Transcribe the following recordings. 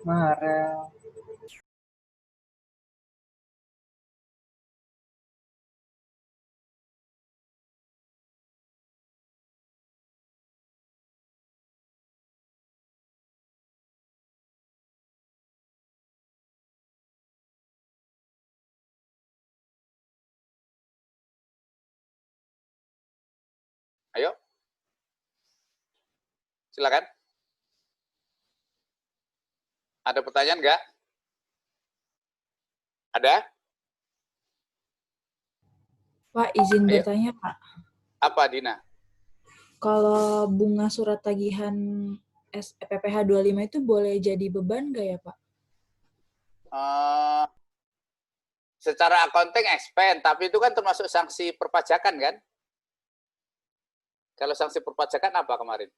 Marel. Ayo. Silakan. Ada pertanyaan nggak? Ada? Pak, izin Ayo. bertanya, Pak. Apa, Dina? Kalau bunga surat tagihan PPh 25 itu boleh jadi beban nggak ya, Pak? Secara accounting expense, tapi itu kan termasuk sanksi perpajakan kan? Kalau sanksi perpajakan apa kemarin?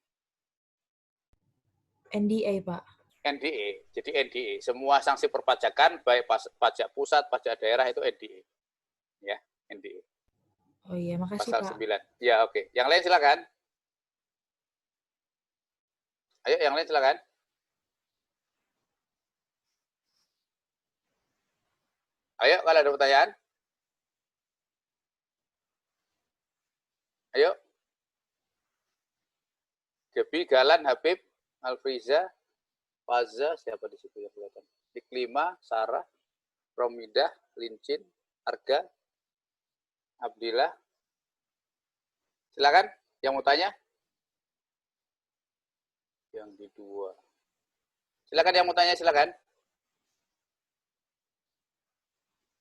NDA, Pak. NDA. Jadi NDA. Semua sanksi perpajakan, baik pajak pusat, pajak daerah itu NDA. Ya, NDA. Oh iya, makasih, Pasal Pak. 9. Ya, oke. Yang lain silakan. Ayo, yang lain silakan. Ayo, kalau ada pertanyaan. Ayo. Gebi, Galan, Habib, Alfriza, Faza, siapa di situ yang kelihatan? Iklima, Sarah, Romidah, Lincin, Arga, Abdillah. Silakan, yang mau tanya. Yang di 2. Silakan yang mau tanya, silakan.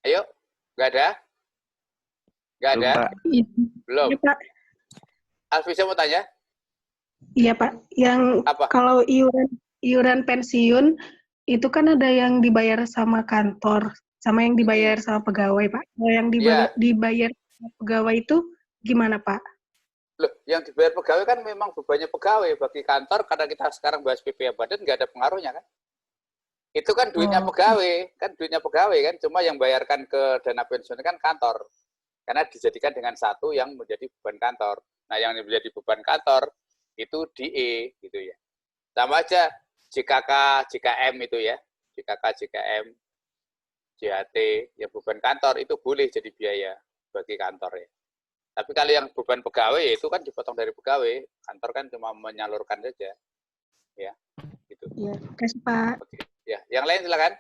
Ayo, nggak ada? Nggak ada? Belum. Iya, Pak. Alfisa mau tanya? Iya, Pak. Yang Apa? kalau iuran pensiun itu kan ada yang dibayar sama kantor, sama yang dibayar sama pegawai, Pak. Kalau yang dibayar sama pegawai itu gimana, Pak? Loh, yang dibayar pegawai kan memang bebannya pegawai. Bagi kantor, karena kita sekarang bahas PPh Badan, nggak ada pengaruhnya kan? Itu kan duitnya pegawai, kan cuma yang bayarkan ke dana pensiun kan kantor. Karena dijadikan dengan satu yang menjadi beban kantor. Nah, yang menjadi beban kantor itu DE gitu ya. Sama aja JKK, JKM itu ya. JKK, JKM, JHT, yang beban kantor itu boleh jadi biaya bagi kantor ya. Tapi kalau yang beban pegawai itu kan dipotong dari pegawai, kantor kan cuma menyalurkan saja. Ya, gitu. Iya, kasih Pak. Oke. Ya, yang lain silakan.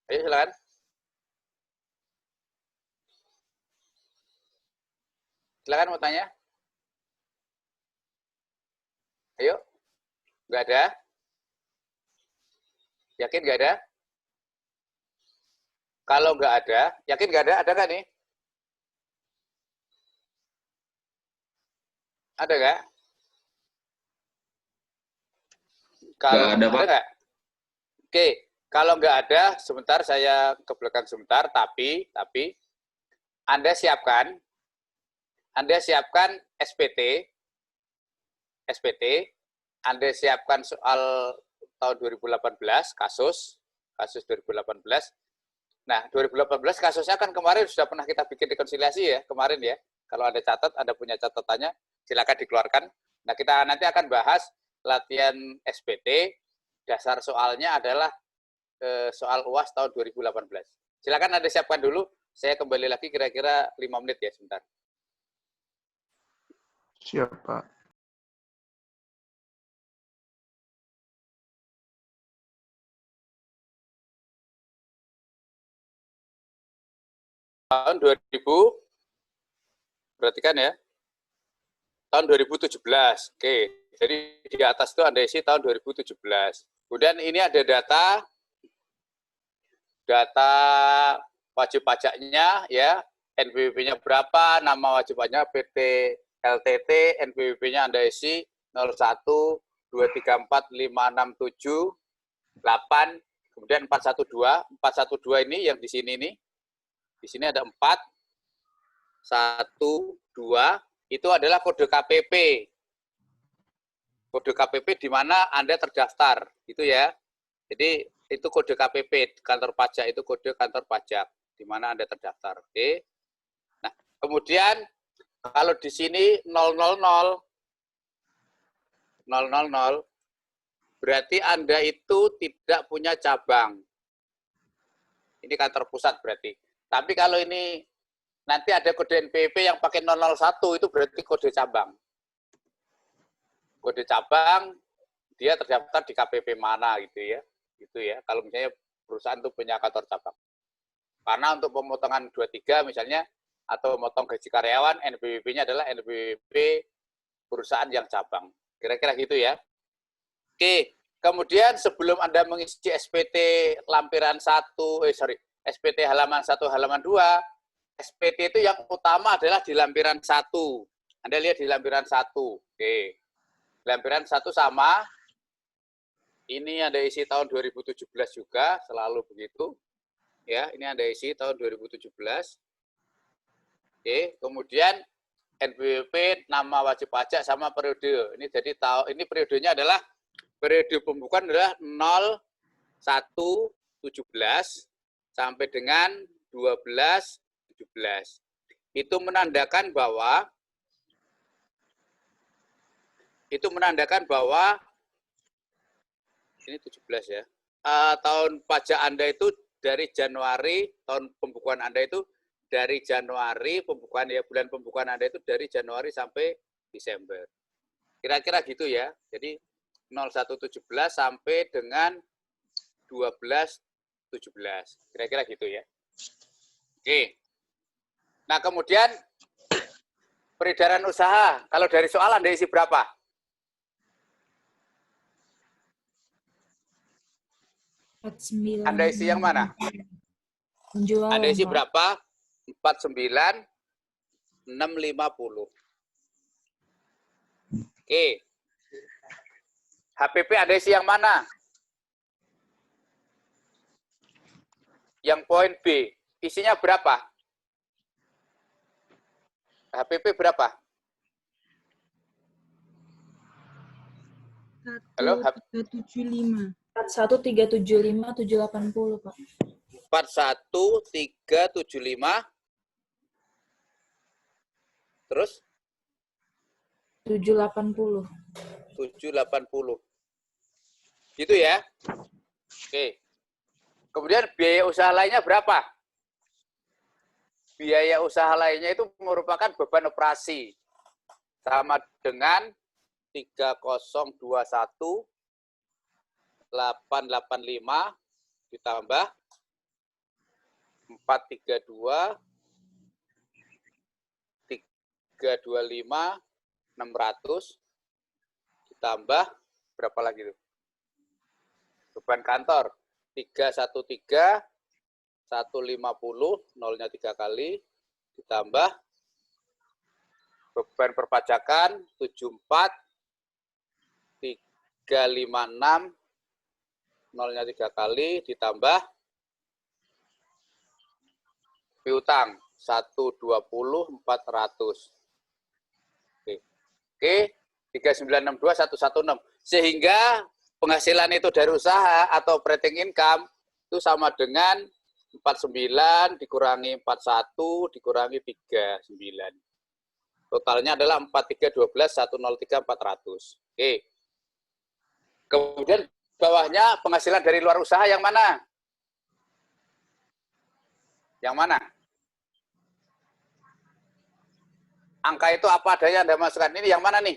Ayo silakan. Silakan mau tanya. Ayo. Nggak ada? Yakin nggak ada? Kalau nggak ada, yakin nggak ada? Ada nggak nih? Ada nggak? Kalau nggak ada, Pak. ada nggak? Oke, kalau nggak ada, sebentar saya ke belakang sebentar. Tapi Anda siapkan SPT, Anda siapkan soal tahun 2018 kasus 2018. Nah, 2018 kasusnya kan kemarin sudah pernah kita bikin rekonsiliasi ya kemarin ya. Kalau Anda catat, Anda punya catatannya, silakan dikeluarkan. Nah, kita nanti akan bahas latihan SPT. Dasar soalnya adalah soal UAS tahun 2018. Silakan Anda siapkan dulu. Saya kembali lagi kira-kira 5 menit ya, sebentar. Siap, Pak. Tahun 2000, berarti kan ya? Tahun 2017. Oke, jadi di atas itu Anda isi tahun 2017. Kemudian ini ada data wajib pajaknya ya, NPWP-nya berapa, nama wajib pajaknya PT LTT, NPWP-nya Anda isi 01 234 567 8, Kemudian 412. 412 ini yang di sini nih. Di sini ada 4, 1, 2. Itu adalah kode KPP. Kode KPP di mana Anda terdaftar. Gitu ya. Jadi itu kode KPP. Kantor pajak itu kode kantor pajak. Di mana Anda terdaftar. Oke. Nah, kemudian kalau di sini 000, berarti Anda itu tidak punya cabang. Ini kantor pusat berarti. Tapi kalau ini nanti ada kode NPWP yang pakai 001, itu berarti kode cabang. Kode cabang, dia terdaftar di KPP mana gitu ya. Gitu ya, kalau misalnya perusahaan itu punya kantor cabang. Karena untuk pemotongan 23 misalnya, atau memotong gaji karyawan, NPWP-nya adalah NPWP perusahaan yang cabang. Kira-kira gitu ya. Oke, kemudian sebelum Anda mengisi SPT lampiran 1, SPT halaman 1, halaman 2, SPT itu yang utama adalah di lampiran 1. Anda lihat di lampiran 1. Oke. Lampiran 1 sama. Ini ada isi tahun 2017 juga, selalu begitu. Ya, ini ada isi tahun 2017. Oke, kemudian NPWP, nama wajib pajak sama periode. Ini jadi ini periodenya adalah periode pembukuan adalah 01/17 sampai dengan 12/17. Itu menandakan bahwa ini 17 ya. Tahun pajak Anda itu dari Januari, tahun pembukuan Anda itu dari Januari, pembukuan ya, bulan pembukuan Anda itu dari Januari sampai Desember. Kira-kira gitu ya. Jadi 01/17 sampai dengan 12/17. Kira-kira gitu ya. Oke. Nah, kemudian peredaran usaha. Kalau dari soal Anda isi berapa? Anda isi yang mana? Penjualan, Anda isi Pak. berapa? 49,650. Oke. HPP Anda isi yang mana? Yang poin B. Isinya berapa? HPP berapa? Halo? 375. 41375 Pak. 41375. Terus? 780. 780. Gitu ya. Oke. Kemudian biaya usaha lainnya berapa? Biaya usaha lainnya itu merupakan beban operasi. Sama dengan 3021,885 ditambah 432,325,600 ditambah berapa lagi tuh? Beban kantor 313,150, nolnya 3 kali, ditambah beban perpajakan 74,356, nolnya 3 kali, ditambah piutang 120,400. Oke, 3962,116. Sehingga penghasilan itu dari usaha atau operating income itu sama dengan 49 dikurangi 41 dikurangi 39. Totalnya adalah 4312,103,400. Oke. Kemudian bawahnya penghasilan dari luar usaha yang mana? Yang mana? Angka itu apa adanya Anda masukkan. Ini yang mana nih?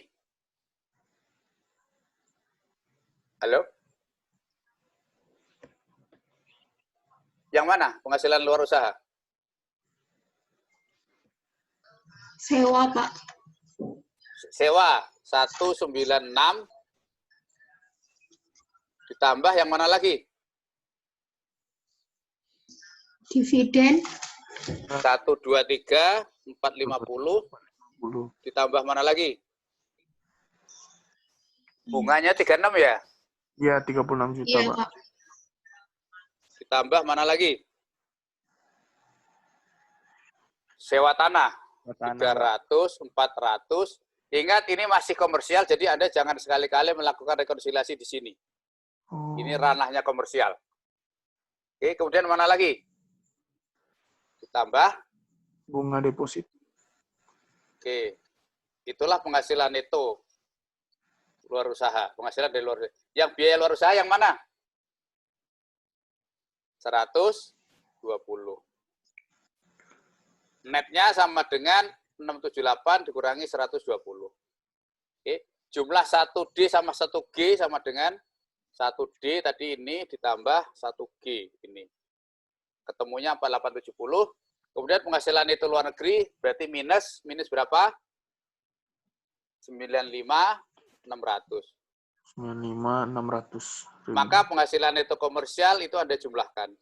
Halo? Yang mana penghasilan luar usaha? Sewa, Pak. Sewa 196 ditambah yang mana lagi? Dividen 123,450 ditambah mana lagi? Bunganya 36 ya? Iya, 36 juta, iya, Pak. Pak. Ditambah mana lagi? Sewa tanah. 300, 400. Ingat ini masih komersial, jadi Anda jangan sekali-kali melakukan rekonsiliasi di sini. Ini ranahnya komersial. Oke, kemudian mana lagi? Ditambah bunga deposit. Oke, itulah penghasilan itu luar usaha, penghasilan dari luar usaha. Yang biaya luar usaha yang mana? 120. Netnya sama dengan 678 dikurangi 120. Oke, jumlah 1D sama 1G sama dengan 1D tadi ini ditambah 1G ini. Ketemunya 4870. Kemudian penghasilan itu luar negeri berarti minus berapa? 95.600. 95.600. Maka penghasilan itu komersial itu Anda jumlahkan.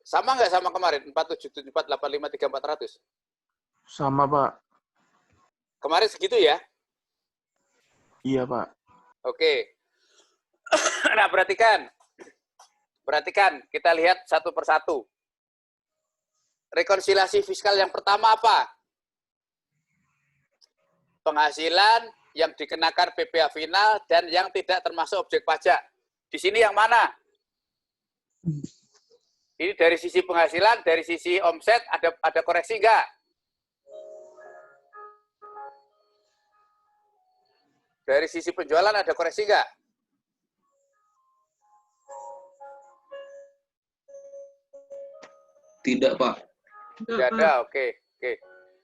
Sama nggak sama kemarin? 4774853400. Sama, Pak. Kemarin segitu ya? Iya, Pak. Oke. Nah, perhatikan. Perhatikan, kita lihat satu persatu. Rekonsiliasi fiskal yang pertama apa? Penghasilan yang dikenakan PPh final dan yang tidak termasuk objek pajak. Di sini yang mana? Ini dari sisi penghasilan, dari sisi omset ada koreksi enggak? Dari sisi penjualan ada koreksi enggak? Tidak, Pak. Tidak ada, oke.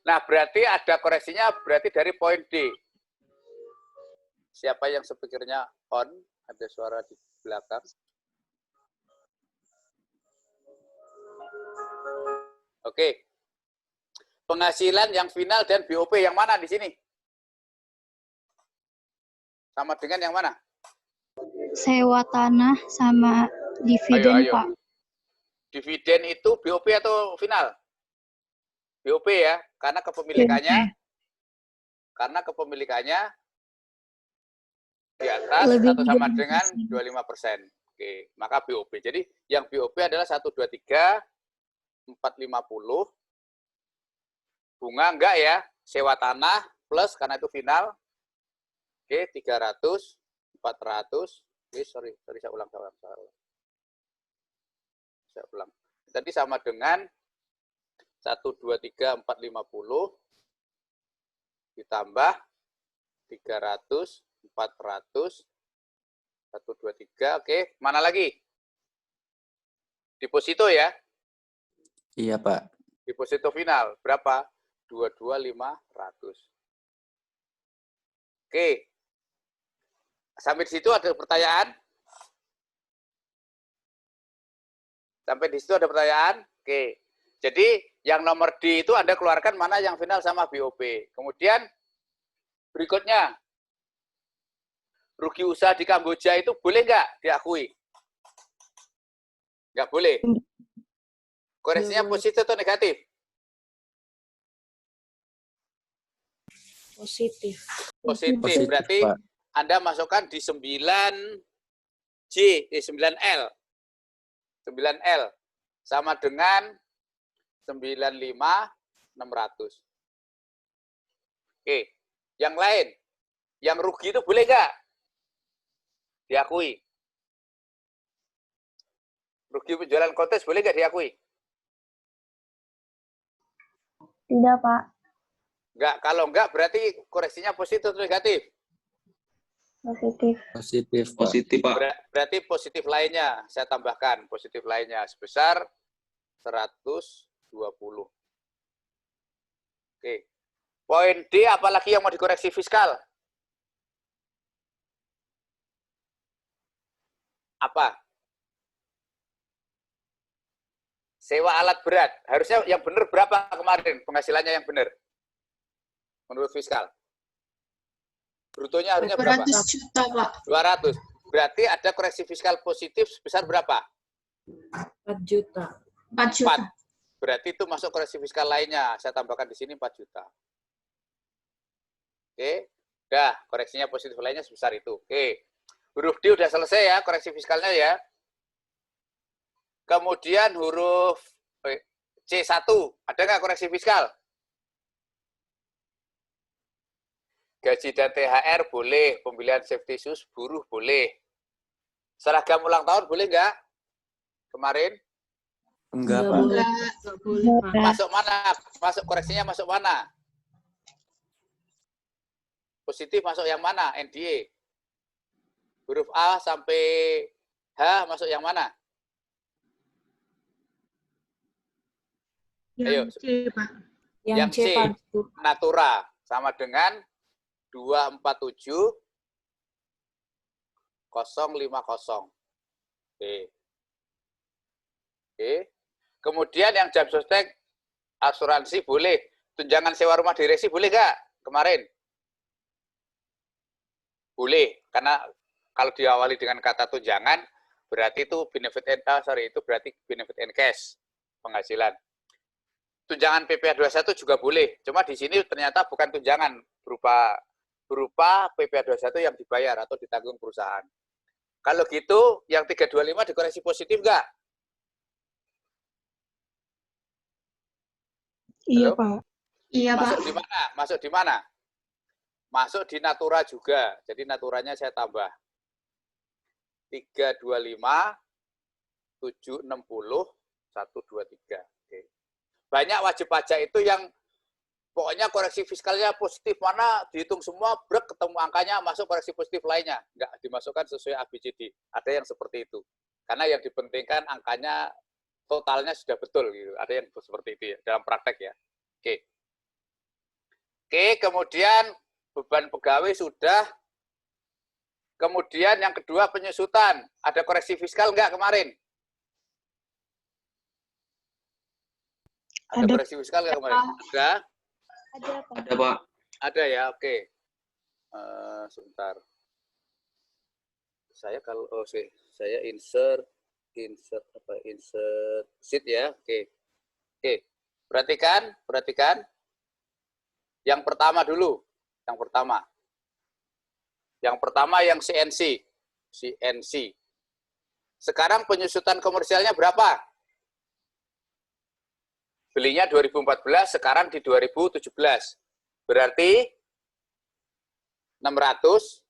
Nah, berarti ada koreksinya berarti dari poin D. Siapa yang speakernya on? Ada suara di belakang. Oke. Penghasilan yang final dan BOP yang mana di sini? Sama dengan yang mana? Sewa tanah sama dividen, Ayo. Pak. Dividen itu BOP atau final? BOP ya, karena kepemilikannya di atas lebih atau sama dari dengan 25%. Oke, maka BOP. Jadi yang BOP adalah 123 450. Bunga enggak ya, sewa tanah plus karena itu final. Oke, 300, 400. Oke, sorry saya ulang. Saya ulang. Tadi sama dengan 123 450 ditambah 300 400 123. Oke, mana lagi? Deposito ya? Iya, Pak. Deposito final berapa? 22.500. Oke. Sampai di situ ada pertanyaan? Sampai di situ ada pertanyaan? Oke. Jadi yang nomor D itu Anda keluarkan mana yang final sama BOP. Kemudian berikutnya, rugi usaha di Kamboja itu boleh nggak diakui? Nggak boleh. Koreksinya positif atau negatif? Positif. Positif. Berarti Pak. Anda masukkan di 9L. 9L sama dengan 95.600. Oke. Yang lain, yang rugi itu boleh nggak diakui? Rugi penjualan kontes boleh nggak diakui? Tidak, Pak. Enggak, kalau enggak berarti koreksinya positif atau negatif? Positif. Positif, Pak. Positif, Pak. Berarti positif lainnya, saya tambahkan positif lainnya sebesar 120. Oke. Poin D, apalagi yang mau dikoreksi fiskal? Apa? Sewa alat berat. Harusnya yang benar berapa kemarin penghasilannya yang benar? Menurut fiskal. Brutonya harusnya berapa? 200 juta, Pak. 200. Berarti ada koreksi fiskal positif sebesar berapa? 4 juta. 4 juta. 4. Berarti itu masuk koreksi fiskal lainnya. Saya tambahkan di sini 4 juta. Oke. Udah, koreksinya positif lainnya sebesar itu. Oke. Huruf D udah selesai ya, koreksi fiskalnya ya. Kemudian huruf C1, ada nggak koreksi fiskal? Gaji dan THR boleh, pembelian safety shoes buruh boleh. Seragam ulang tahun boleh nggak? Kemarin? Enggak, Nggak Pak. boleh. Nggak boleh, Pak. Masuk mana? Masuk koreksinya masuk mana? Positif masuk yang mana? NDA. Huruf A sampai H masuk yang mana? Ayo. Yang C, Pak. Yang C, Pak. Natura. Sama dengan 247 050. Oke. Oke. Kemudian yang jam sostek asuransi boleh. Tunjangan sewa rumah di resi boleh nggak kemarin? Boleh, karena kalau diawali dengan kata tunjangan, berarti itu itu berarti benefit and cash, penghasilan. Tunjangan PPh 21 juga boleh, cuma di sini ternyata bukan tunjangan berupa PPh 21 yang dibayar atau ditanggung perusahaan. Kalau gitu, yang 325 dikoreksi positif nggak? Iya, Halo? Pak. Iya, Pak. Masuk di mana? Masuk di mana? Masuk di Natura juga. Jadi Naturanya saya tambah. 325, 760, 123. Oke. Banyak wajib pajak itu yang pokoknya koreksi fiskalnya positif mana, dihitung semua, brek ketemu angkanya, masuk koreksi positif lainnya. Enggak dimasukkan sesuai ABCD. Ada yang seperti itu. Karena yang dipentingkan angkanya, totalnya sudah betul. Gitu. Ada yang seperti itu ya, dalam praktek ya. Oke. Oke, kemudian beban pegawai sudah. Kemudian yang kedua penyusutan. Ada koreksi fiskal enggak kemarin? Ada koreksi fiskal enggak kemarin? Ada? Ada, Pak. Ada ya, oke. Sebentar. Saya kalau saya insert sheet ya. Oke. Oke. Perhatikan. Yang pertama dulu. Yang pertama yang CNC. Sekarang penyusutan komersialnya berapa? Belinya 2014, sekarang di 2017. Berarti 600,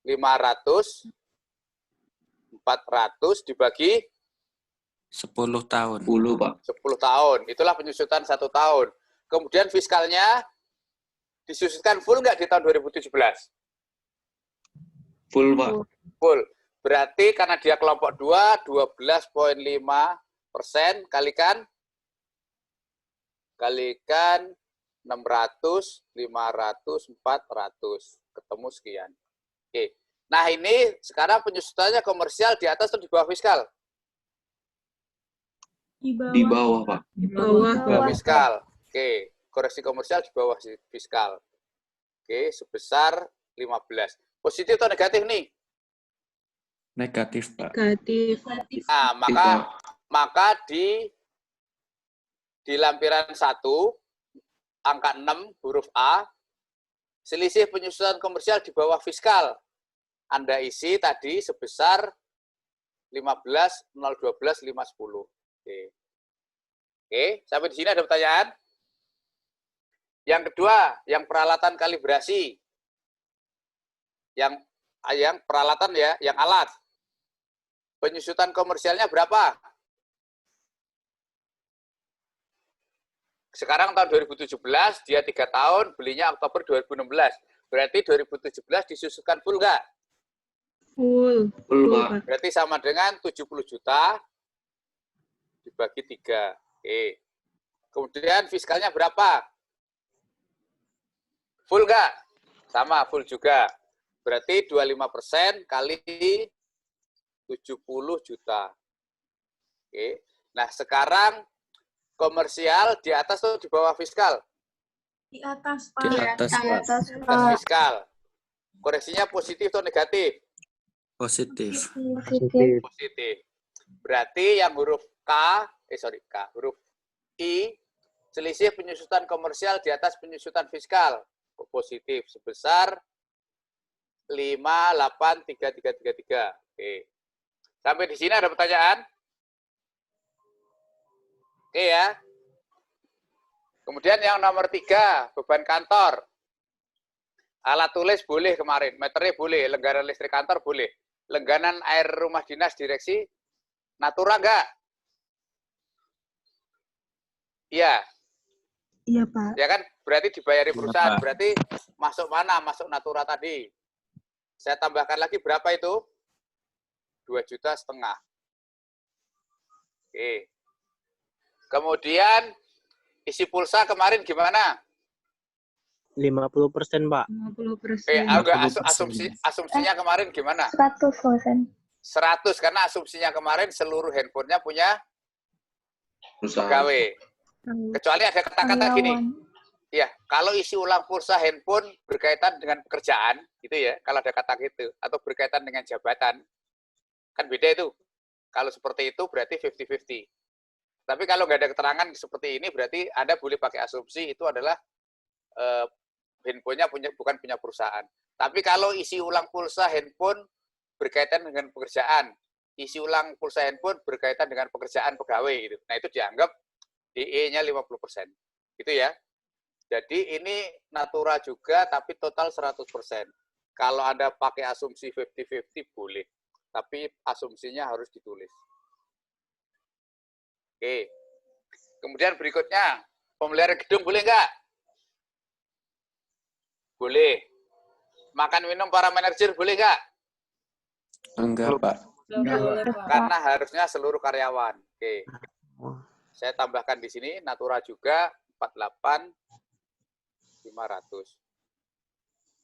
500, 400 dibagi 10 tahun. 10, Pak. 10 tahun. Itulah penyusutan 1 tahun. Kemudian fiskalnya disusutkan full nggak di tahun 2017? Full, Pak. Full. Berarti karena dia kelompok 2, 12,5% kalikan 600, 500, 400. Ketemu sekian. Oke. Nah ini sekarang penyusutannya komersial di atas atau di bawah fiskal? Di Di bawah, Pak. Di bawah. Di bawah fiskal. Oke. Koreksi komersial di bawah fiskal. Oke. Sebesar 15. Positif atau negatif nih? Negatif, Pak. Negatif. Nah, maka di lampiran 1, angka 6, huruf A, selisih penyusutan komersial di bawah fiskal. Anda isi tadi sebesar 15, 012, 510. Oke, sampai di sini ada pertanyaan? Yang kedua, yang peralatan kalibrasi. Yang peralatan ya, yang alat. Penyusutan komersialnya berapa? Sekarang tahun 2017, dia 3 tahun, belinya Oktober 2016. Berarti 2017 disusutkan full nggak? Full. Full, Pak. Berarti sama dengan 70 juta dibagi 3. Oke. Kemudian fiskalnya berapa? Full nggak? Sama, full juga. Berarti 25% kali 70 juta. Oke. Nah, sekarang komersial di atas atau di bawah fiskal? Di atas, Pak. Di atas, Pak. Di atas, Di atas Pak. fiskal. Koreksinya positif atau negatif? Positif. Positif. Positif. Berarti yang huruf huruf I, selisih penyusutan komersial di atas penyusutan fiskal. Positif sebesar 58333. Oke. Sampai di sini ada pertanyaan? Oke ya. Kemudian yang nomor 3, beban kantor. Alat tulis boleh kemarin, meternya boleh, langganan listrik kantor boleh. Langganan air rumah dinas direksi, natura enggak? Iya. Iya, Pak. Ya kan, berarti dibayari Iya, perusahaan, Pak. berarti masuk mana? Masuk natura tadi. Saya tambahkan lagi berapa itu? 2,5 juta. Oke. Kemudian isi pulsa kemarin gimana? 50%, Pak. 50%. Agak 50%. asumsinya kemarin gimana? 100%. 100 karena asumsinya kemarin seluruh handphonenya punya Perusahaan. pegawai. Kecuali ada kata-kata gini. Karyawan. Ya, kalau isi ulang pulsa handphone berkaitan dengan pekerjaan, gitu ya, kalau ada kata gitu, atau berkaitan dengan jabatan, kan beda itu. Kalau seperti itu berarti 50-50. Tapi kalau nggak ada keterangan seperti ini, berarti Anda boleh pakai asumsi itu adalah handphonenya bukan punya perusahaan. Tapi kalau isi ulang pulsa handphone berkaitan dengan pekerjaan, isi ulang pulsa handphone berkaitan dengan pekerjaan pegawai, gitu. Nah, itu dianggap DE-nya 50%. Gitu ya. Jadi ini natura juga, tapi total 100%. Kalau Anda pakai asumsi 50-50 boleh, tapi asumsinya harus ditulis. Oke. Kemudian berikutnya, pemeliharaan gedung boleh nggak? Boleh. Makan minum para manajer boleh nggak? Enggak, Pak. Nggak boleh, Pak. Karena harusnya seluruh karyawan. Oke. Saya tambahkan di sini, natura juga 48.500.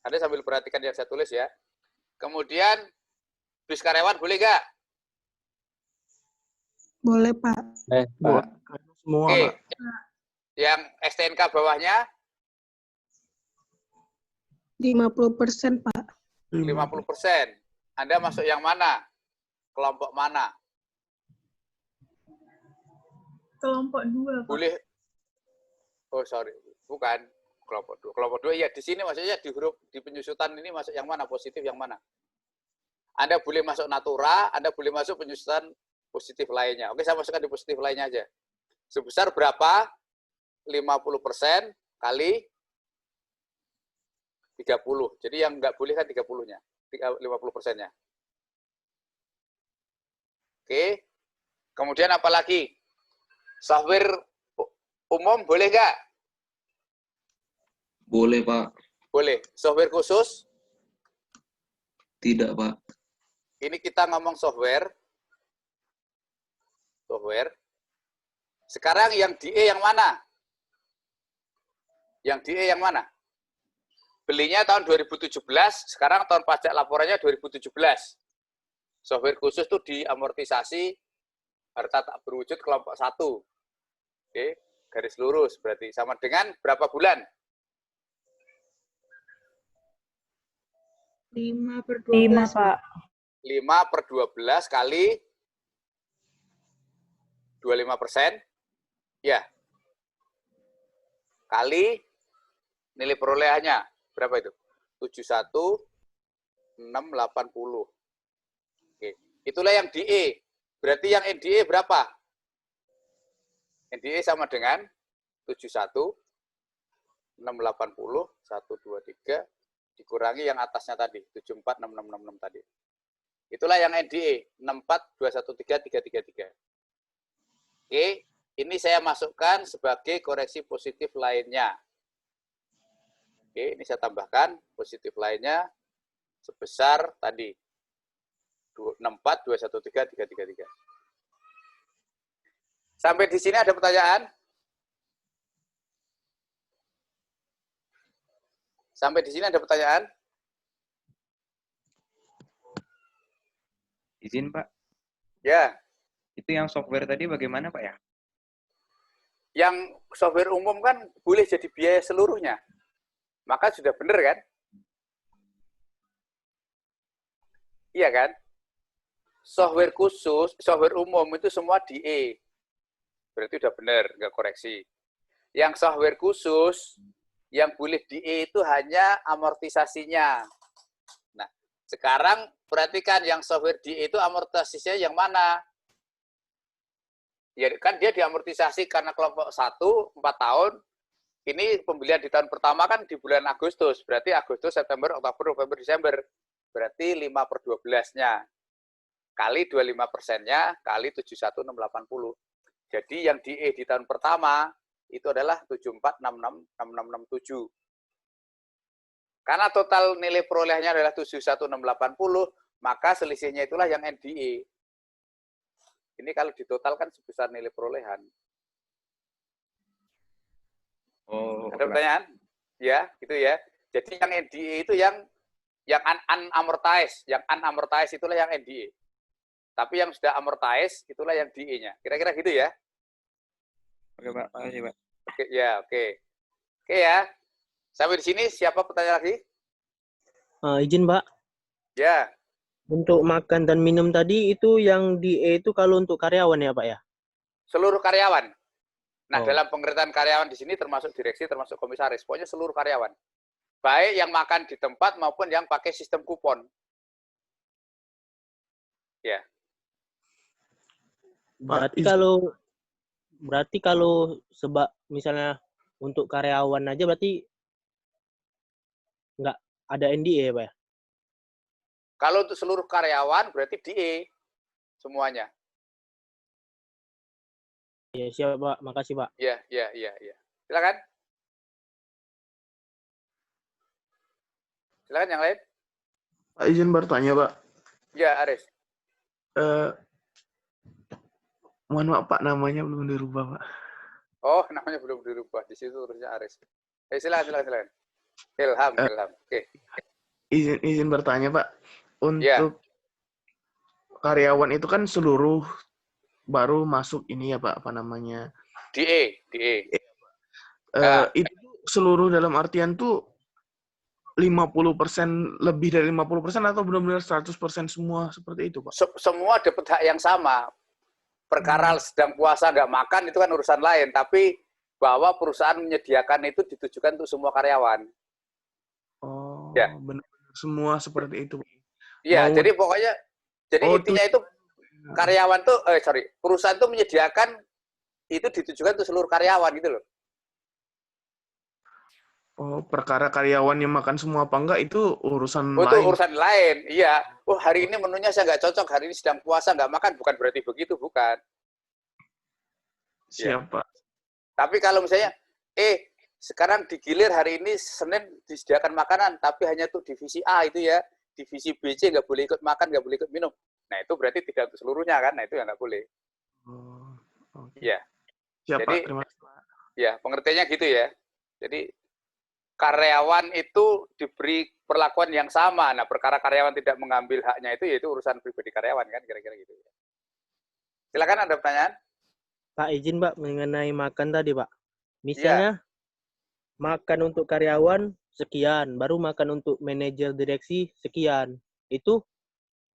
Anda sambil perhatikan yang saya tulis ya. Kemudian, bis karyawan boleh nggak? Boleh, Pak. Buat semua, Oke. Pak. Yang STNK bawahnya 50%, Pak. 50%. Anda masuk yang mana? Kelompok mana? Kelompok 2, Pak. Boleh. Oh, sorry. Bukan. Kelompok 2. Kelompok 2, ya di sini maksudnya di huruf, di penyusutan ini masuk yang mana? Positif yang mana? Anda boleh masuk natura, Anda boleh masuk penyusutan positif lainnya. Oke, saya masukkan di positif lainnya aja. Sebesar berapa? 50% kali 30. Jadi yang nggak boleh kan 30-nya. 50%-nya. Oke. Kemudian apa lagi? Software umum boleh nggak? Boleh, Pak. Boleh. Software khusus? Tidak, Pak. Ini kita ngomong software. Software. Sekarang yang DE yang mana? Yang DE yang mana? Belinya tahun 2017, sekarang tahun pajak laporannya 2017. Software khusus itu diamortisasi harta tak berwujud kelompok 1. Oke, garis lurus berarti sama dengan berapa bulan? 5/12. 5, Pak. 5/12 kali 25%. Ya. Kali nilai perolehannya. Berapa itu? 71.680. Oke. Itulah yang DE. Berarti yang NDE berapa? NDE sama dengan 71.680, 123, dikurangi yang atasnya tadi, 74.6666 tadi. Itulah yang NDE, 64213333. Oke, ini saya masukkan sebagai koreksi positif lainnya. Oke, ini saya tambahkan positif lainnya sebesar tadi 64213333. Sampai di sini ada pertanyaan? Sampai di sini ada pertanyaan? Izin, Pak. Ya. Itu yang software tadi bagaimana, Pak ya? Yang software umum kan boleh jadi biaya seluruhnya. Maka sudah benar kan? Iya kan? Software khusus, software umum itu semua DE. Berarti udah benar, nggak koreksi. Yang software khusus, yang boleh DE itu hanya amortisasinya. Nah, sekarang perhatikan yang software DE itu amortisasinya yang mana? Ya kan dia diamortisasi karena kelompok 1 4 tahun. Ini pembelian di tahun pertama kan di bulan Agustus. Berarti Agustus, September, Oktober, November, Desember. Berarti 5/12-nya. Kali 25%-nya, kali 71680. Jadi yang DE di tahun pertama, itu adalah 74666667. Karena total nilai perolehnya adalah 71680, maka selisihnya itulah yang NDE. Ini kalau ditotalkan sebesar nilai perolehan. Oh, Ada pertanyaan? Ya, gitu ya. Jadi yang NDE itu yang unamortized, yang unamortized itulah yang NDE. Tapi yang sudah amortized itulah yang DE-nya. Kira-kira gitu ya? Oke, Pak. Makasih, Pak. Oke, ya, oke. Oke ya. Sampai di sini siapa pertanyaan lagi? Izin, Pak. Ya. Untuk makan dan minum tadi itu yang DE itu kalau untuk karyawan ya, Pak ya? Seluruh karyawan. Nah, Oh. dalam pengertian karyawan di sini termasuk direksi, termasuk komisaris. Pokoknya seluruh karyawan. Baik yang makan di tempat maupun yang pakai sistem kupon. Ya. Berarti kalau misalnya untuk karyawan aja berarti nggak ada NDA ya, Pak ya? Kalau untuk seluruh karyawan berarti DE semuanya. Ya, siap, Pak. Makasih, Pak. Ya. Silakan. Silakan yang lain. Pak, izin bertanya, Pak. Ya, Aris. Mohon maaf, Pak, namanya belum dirubah, Pak. Oh, namanya belum dirubah. Di situ terusnya Aris. Silakan. Ilham. Oke. Izin bertanya, Pak. Untuk karyawan itu kan seluruh baru masuk ini ya, Pak, apa namanya? DE. Itu seluruh dalam artian tuh 50%, lebih dari 50% atau benar-benar 100% semua seperti itu, Pak? Semua dapat hak yang sama. Perkara sedang puasa nggak makan itu kan urusan lain, tapi bahwa perusahaan menyediakan itu ditujukan untuk semua karyawan. Oh, ya. Benar-benar semua seperti itu. Iya, jadi pokoknya, intinya itu karyawan tuh, perusahaan tuh menyediakan itu ditujukan untuk seluruh karyawan gitu loh. Oh, perkara karyawan yang makan semua apa enggak itu urusan lain. Itu urusan lain, iya. Oh, hari ini menunya saya nggak cocok, hari ini sedang puasa nggak makan, bukan berarti begitu, bukan. Siapa? Ya. Tapi kalau misalnya, sekarang digilir hari ini Senin disediakan makanan, tapi hanya untuk divisi A itu ya, divisi B, C nggak boleh ikut makan, nggak boleh ikut minum. Nah itu berarti tidak untuk seluruhnya kan, nah itu yang nggak boleh. Oh, oke. Ya. Siap, Jadi, Pak. Terima kasih, Pak. Ya, pengertiannya gitu ya. Jadi karyawan itu diberi perlakuan yang sama. Nah, perkara karyawan tidak mengambil haknya itu, yaitu urusan pribadi karyawan kan, kira-kira gitu. Silakan, ada pertanyaan? Pak, izin, Pak, mengenai makan tadi, Pak. Misalnya makan untuk karyawan sekian, baru makan untuk manajer direksi sekian. Itu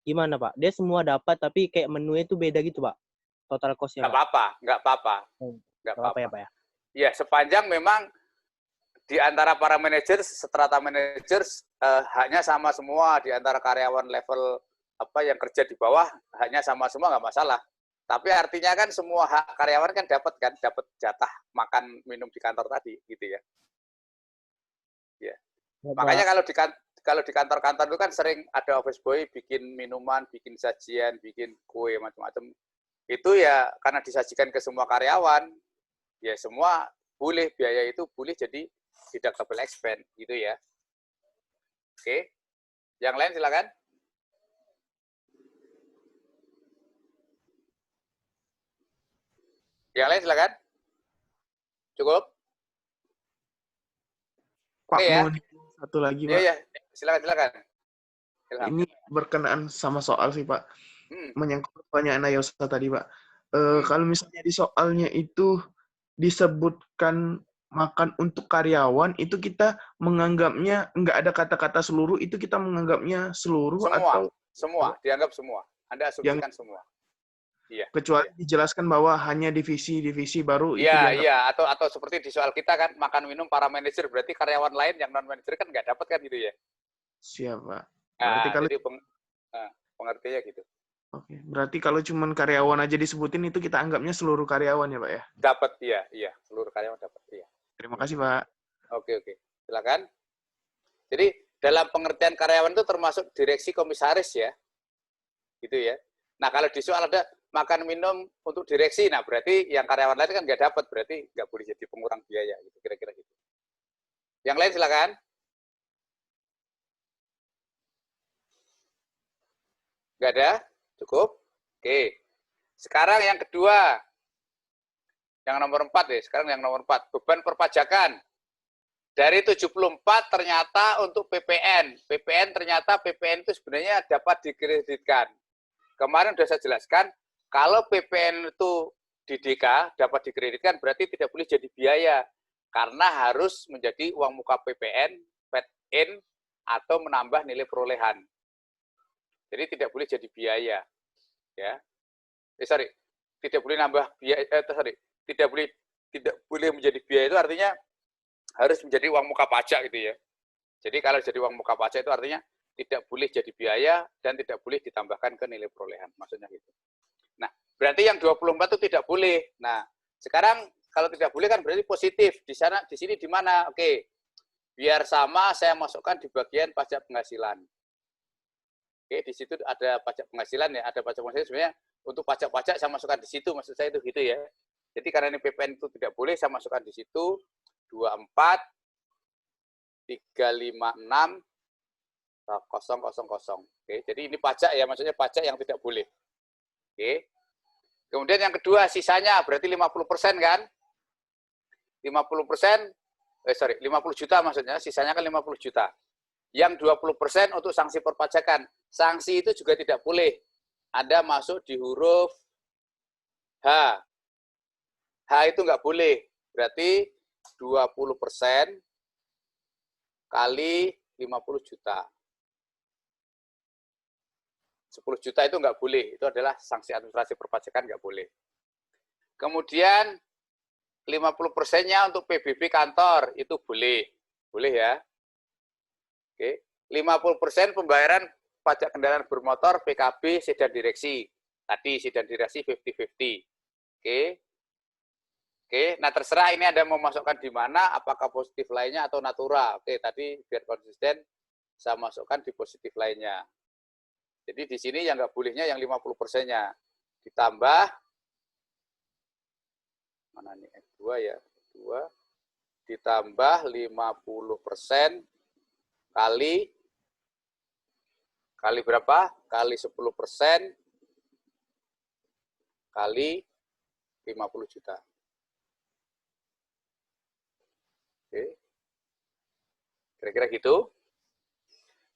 gimana, Pak? Dia semua dapat, tapi kayak menunya itu beda gitu, Pak? Total cost-nya. Nggak apa-apa. Nggak apa-apa ya, Pak ya? Ya, sepanjang memang di antara para manajer, strata manajer, haknya sama semua. Di antara karyawan level yang kerja di bawah, haknya sama semua, nggak masalah. Tapi artinya kan semua hak karyawan kan dapat jatah makan minum di kantor tadi, gitu ya. Ya. Makanya kalau di kantor-kantor itu kan sering ada office boy bikin minuman, bikin sajian, bikin kue macam-macam. Itu ya karena disajikan ke semua karyawan, ya semua boleh, biaya itu boleh jadi deductible expense gitu ya. Oke. Yang lain silakan. Yang lain silakan. Cukup? Pak, ya. mau satu lagi, Pak. Iya, silakan. Ilham. Ini berkenaan sama soal sih, Pak. Menyangkut pertanyaan Ayosa tadi, Pak. Kalau misalnya di soalnya itu disebutkan makan untuk karyawan, itu kita menganggapnya nggak ada kata-kata seluruh, itu kita menganggapnya seluruh atau semua, dianggap semua. Anda asumsikan semua. Iya. Kecuali dijelaskan bahwa hanya divisi baru itu dianggap. Iya, atau seperti di soal kita kan makan minum para manajer, berarti karyawan lain yang non manajer kan nggak dapat kan gitu ya. Siap, Pak. Berarti kalau jadi pengertiannya gitu. Oke, berarti kalau cuman karyawan aja disebutin itu kita anggapnya seluruh karyawan ya, Pak ya? Dapat, iya. Seluruh karyawan dapat, iya. Terima kasih, Pak. Oke. Silakan. Jadi dalam pengertian karyawan itu termasuk direksi, komisaris ya. Gitu ya. Nah, kalau di soal ada makan minum untuk direksi, nah berarti yang karyawan lain kan nggak dapat, berarti nggak boleh jadi pengurang biaya, gitu kira-kira gitu. Yang lain silakan. Nggak ada? Cukup? Oke. Sekarang yang kedua. Yang nomor 4 ya, sekarang yang nomor 4. Beban perpajakan. Dari 74 ternyata untuk PPN. Ternyata PPN itu sebenarnya dapat dikreditkan. Kemarin sudah saya jelaskan, kalau PPN itu di DK dapat dikreditkan, berarti tidak boleh jadi biaya. Karena harus menjadi uang muka PPN, paid-in, atau menambah nilai perolehan. Jadi tidak boleh jadi biaya. Ya. Tidak boleh nambah biaya, tidak boleh menjadi biaya itu artinya harus menjadi uang muka pajak gitu ya. Jadi kalau jadi uang muka pajak itu artinya tidak boleh jadi biaya dan tidak boleh ditambahkan ke nilai perolehan, maksudnya gitu. Nah, berarti yang 24 itu tidak boleh. Nah, sekarang kalau tidak boleh kan berarti positif. Di sini di mana? Oke. Biar sama saya masukkan di bagian pajak penghasilan. Oke, di situ ada pajak penghasilan ya, ada pajak penghasilan sebenarnya untuk pajak-pajak saya masukkan di situ, maksud saya itu gitu ya. Jadi karena ini PPN itu tidak boleh, saya masukkan di situ 24 356 000. Oke, jadi ini pajak ya, maksudnya pajak yang tidak boleh. Oke. Kemudian yang kedua sisanya berarti 50% kan? 50%, 50 juta maksudnya, sisanya kan 50 juta. Yang 20% untuk sanksi perpajakan. Sanksi itu juga tidak boleh. Anda masuk di huruf H. H itu nggak boleh. Berarti 20% kali 50 juta. 10 juta itu nggak boleh. Itu adalah sanksi administrasi perpajakan, nggak boleh. Kemudian 50%-nya untuk PBB kantor, itu boleh. Boleh ya. Oke. 50% pembayaran pajak kendaraan bermotor, PKB, sedan direksi. Tadi sedan direksi 50-50. Oke. Oke, nah terserah ini Anda mau masukkan di mana, apakah positif lainnya atau natura. Oke, tadi biar konsisten, saya masukkan di positif lainnya. Jadi di sini yang nggak bolehnya yang 50%-nya. Ditambah, mana nih, F2 ya, F2, ditambah 50% kali berapa? Kali 10% kali 50 juta. Oke. Kira-kira gitu.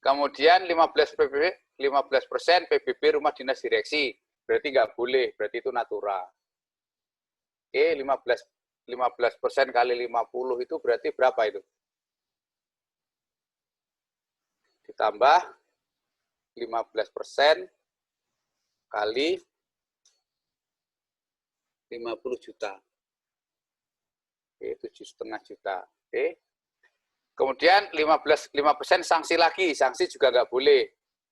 Kemudian 15% PBB rumah dinas direksi. Berarti nggak boleh, berarti itu natura. Oke, 15% kali 50 itu berarti berapa itu? Ditambah 15% kali 50 juta. Oke, 7,5 juta. Oke. Kemudian 5% sanksi lagi. Sanksi juga nggak boleh.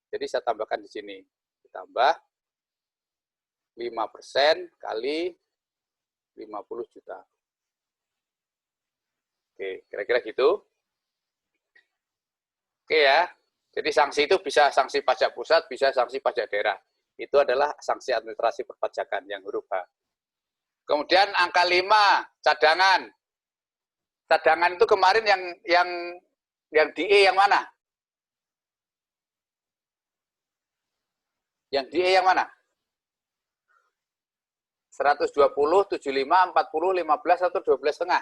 Jadi saya tambahkan di sini. Ditambah 5% kali 50 juta. Oke, kira-kira gitu. Oke ya. Jadi sanksi itu bisa sanksi pajak pusat, bisa sanksi pajak daerah. Itu adalah sanksi administrasi perpajakan yang huruf H. Kemudian angka 5, cadangan. Cadangan itu kemarin yang di E yang mana? Yang di E yang mana? 120, 75, 40, 15 atau 12,5?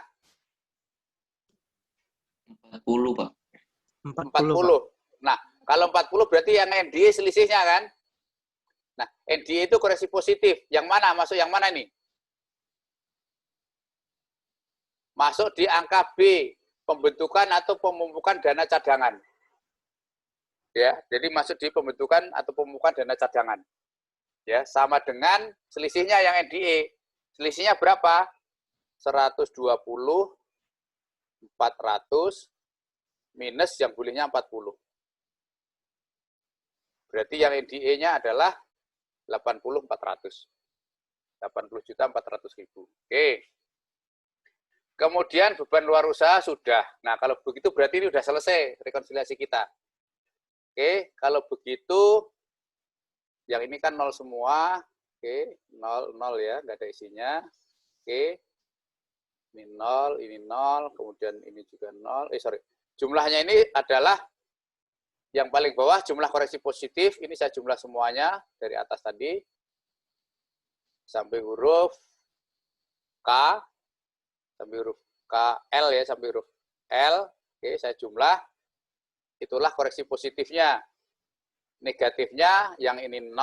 40, Pak. 40. Nah, kalau 40 berarti yang NDE selisihnya kan? Nah, NDE itu koreksi positif. Yang mana? Masuk yang mana ini? Masuk di angka B, pembentukan atau pemupukan dana cadangan. Ya, jadi masuk di pembentukan atau pemupukan dana cadangan. Ya, sama dengan selisihnya yang NDE. Selisihnya berapa? 120, 400, minus yang bolehnya 40. Berarti yang NDE-nya adalah 80.400. 80.400.000. Oke. Kemudian beban luar usaha sudah. Nah, kalau begitu berarti ini sudah selesai rekonsiliasi kita. Oke, kalau begitu yang ini kan 0 semua. Oke, 0 ya, nggak ada isinya. Oke. Ini 0, kemudian ini juga 0. Jumlahnya ini adalah yang paling bawah jumlah koreksi positif, ini saya jumlah semuanya dari atas tadi sampai huruf K, sampai huruf K, L ya, sampai huruf L. Oke, saya jumlah. Itulah koreksi positifnya. Negatifnya yang ini 0,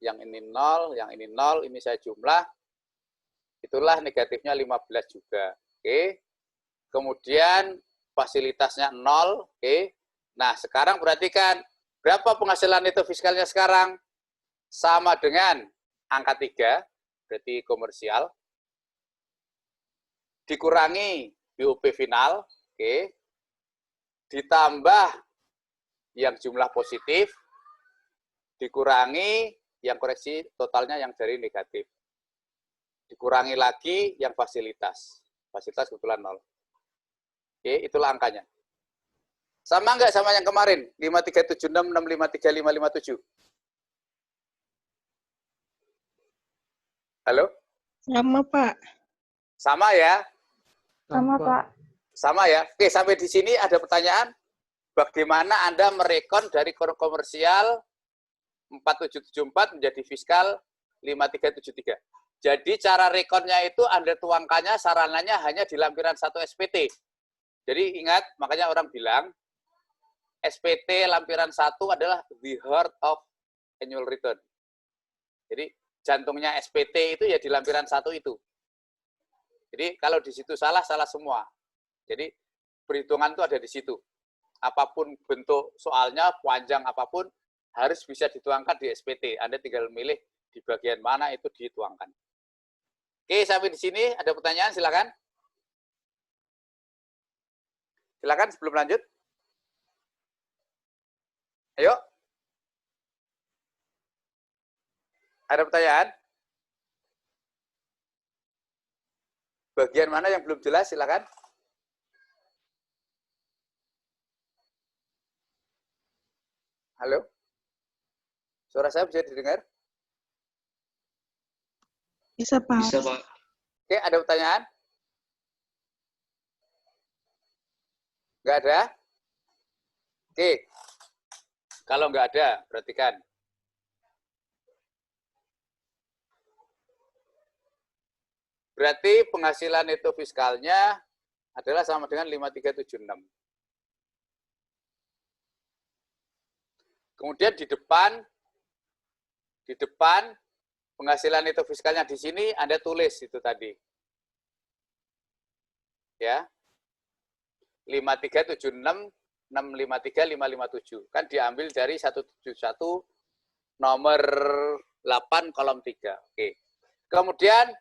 yang ini 0, yang ini 0, ini saya jumlah. Itulah negatifnya 15 juga. Oke. Kemudian fasilitasnya 0, oke. Nah, sekarang perhatikan berapa penghasilan neto fiskalnya sekarang? Sama dengan angka 3, berarti komersial, dikurangi BOP final, oke, ditambah yang jumlah positif, dikurangi yang koreksi totalnya yang dari negatif, dikurangi lagi yang fasilitas. Fasilitas kebetulan 0. Oke, itulah angkanya. Sama nggak sama yang kemarin? 5376, 653, 557. Halo? Sama, Pak. Sama ya? Sama, Pak. Sama ya? Oke, sampai di sini ada pertanyaan. Bagaimana Anda merekon dari komersial 4774 menjadi fiskal 5373? Jadi cara rekonnya itu Anda tuangkannya, sarananya hanya di lampiran 1 SPT. Jadi ingat, makanya orang bilang, SPT lampiran 1 adalah the heart of annual return. Jadi jantungnya SPT itu ya di lampiran 1 itu. Jadi kalau di situ salah, salah semua. Jadi perhitungan itu ada di situ. Apapun bentuk soalnya, panjang apapun, harus bisa dituangkan di SPT. Anda tinggal milih di bagian mana itu dituangkan. Oke, sampai di sini ada pertanyaan, silakan. Silakan sebelum lanjut. Ayo. Ada pertanyaan? Bagian mana yang belum jelas, silakan. Halo? Suara saya bisa didengar? Bisa, Pak. Bisa, Pak. Oke, ada pertanyaan? Nggak ada? Oke. Kalau nggak ada, perhatikan. Berarti penghasilan neto fiskalnya adalah sama dengan 5376. Kemudian di depan penghasilan neto fiskalnya di sini Anda tulis itu tadi. Ya. 5376 653 557. Kan diambil dari 171 nomor 8 kolom 3. Oke. Kemudian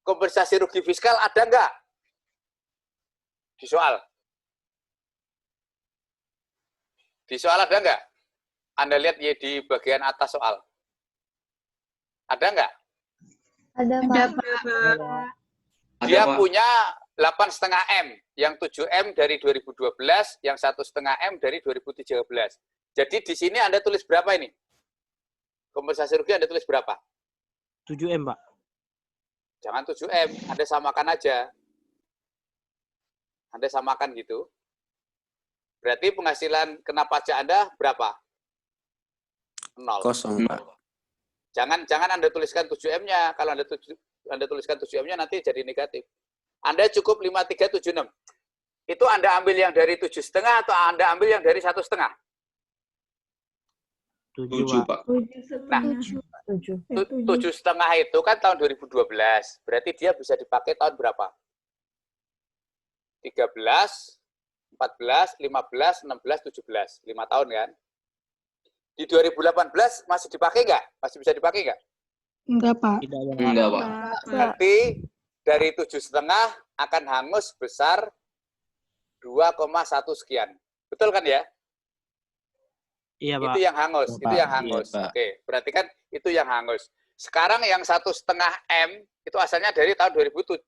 kompensasi rugi fiskal ada enggak? Di soal. Di soal ada enggak? Anda lihat ya di bagian atas soal. Ada enggak? Ada, Pak. Dia punya 8,5 M, yang 7 M dari 2012, yang 1,5 M dari 2013. Jadi di sini Anda tulis berapa ini? Kompensasi rugi Anda tulis berapa? 7 M, Pak. Jangan 7 M, Anda samakan aja. Anda samakan gitu. Berarti penghasilan kena pajak Anda berapa? 0. Kosong, Pak. Jangan Anda tuliskan 7 M-nya. Kalau Anda tuliskan 7 M-nya nanti jadi negatif. Anda cukup 5376. Itu Anda ambil yang dari 7,5 atau Anda ambil yang dari 1,5? 7, Pak. Nah, 7,5 itu kan tahun 2012. Berarti dia bisa dipakai tahun berapa? 13, 14, 15, 16, 17. 5 tahun kan? Di 2018 masih dipakai nggak? Masih bisa dipakai nggak? Enggak, Pak. Enggak, Pak. Berarti dari 7,5 akan hangus besar 2,1 sekian. Betul kan ya? Iya, Pak. Itu yang hangus, Iya, itu Pak. yang hangus. Iya, Pak. Oke, berarti kan itu yang hangus. Sekarang yang 1,5 M itu asalnya dari tahun 2013.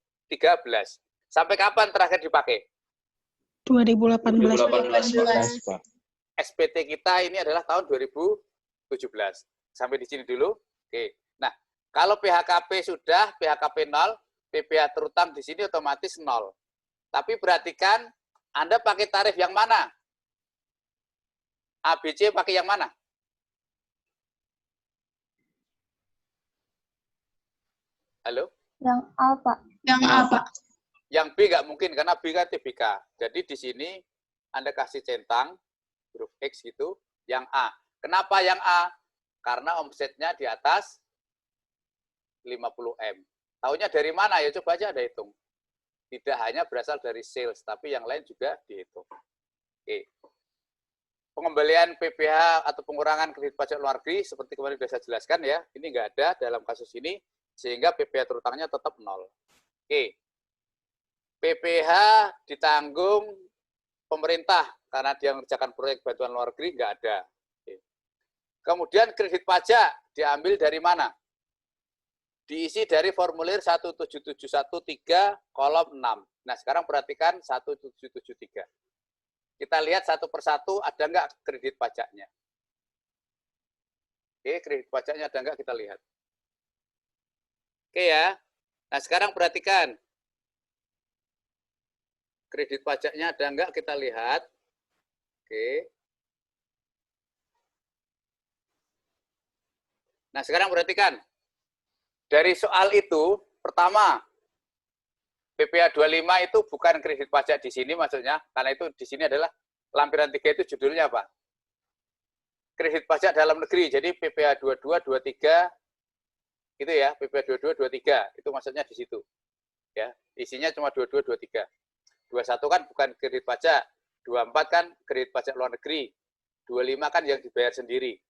Sampai kapan terakhir dipakai? 2018. 2018, Pak. SPT kita ini adalah tahun 2017. Sampai di sini dulu. Oke. Nah, kalau PHKP sudah, PHKP 0, PPh terutang di sini otomatis 0. Tapi perhatikan, Anda pakai tarif yang mana? ABC pakai yang mana? Halo? Yang A, Pak. Yang A, Pak. Yang B nggak mungkin, karena B kan TBK. Jadi di sini Anda kasih centang, huruf X gitu, yang A. Kenapa yang A? Karena omsetnya di atas 50M. Taunya dari mana? Ya coba aja Anda hitung. Tidak hanya berasal dari sales, tapi yang lain juga dihitung. Oke. Pengembalian PPh atau pengurangan kredit pajak luar negeri, seperti kemarin sudah saya jelaskan ya, ini nggak ada dalam kasus ini, sehingga PPh terutangnya tetap 0. Oke. PPh ditanggung pemerintah, karena dia mengerjakan proyek bantuan luar negeri, nggak ada. Oke. Kemudian kredit pajak diambil dari mana? Diisi dari formulir 17713 kolom 6. Nah, sekarang perhatikan 1773. Kita lihat satu persatu, ada nggak kredit pajaknya? Oke, kredit pajaknya ada nggak, kita lihat. Oke ya. Nah, sekarang perhatikan. Kredit pajaknya ada nggak, kita lihat. Oke. Nah, sekarang perhatikan. Dari soal itu, pertama, PPh 25 itu bukan kredit pajak di sini maksudnya, karena itu di sini adalah lampiran 3 itu judulnya apa? Kredit pajak dalam negeri. Jadi PPh 22, 23 itu ya, PPh 22, 23 itu maksudnya di situ. Ya, isinya cuma 22, 23. 21 kan bukan kredit pajak, 24 kan kredit pajak luar negeri, 25 kan yang dibayar sendiri.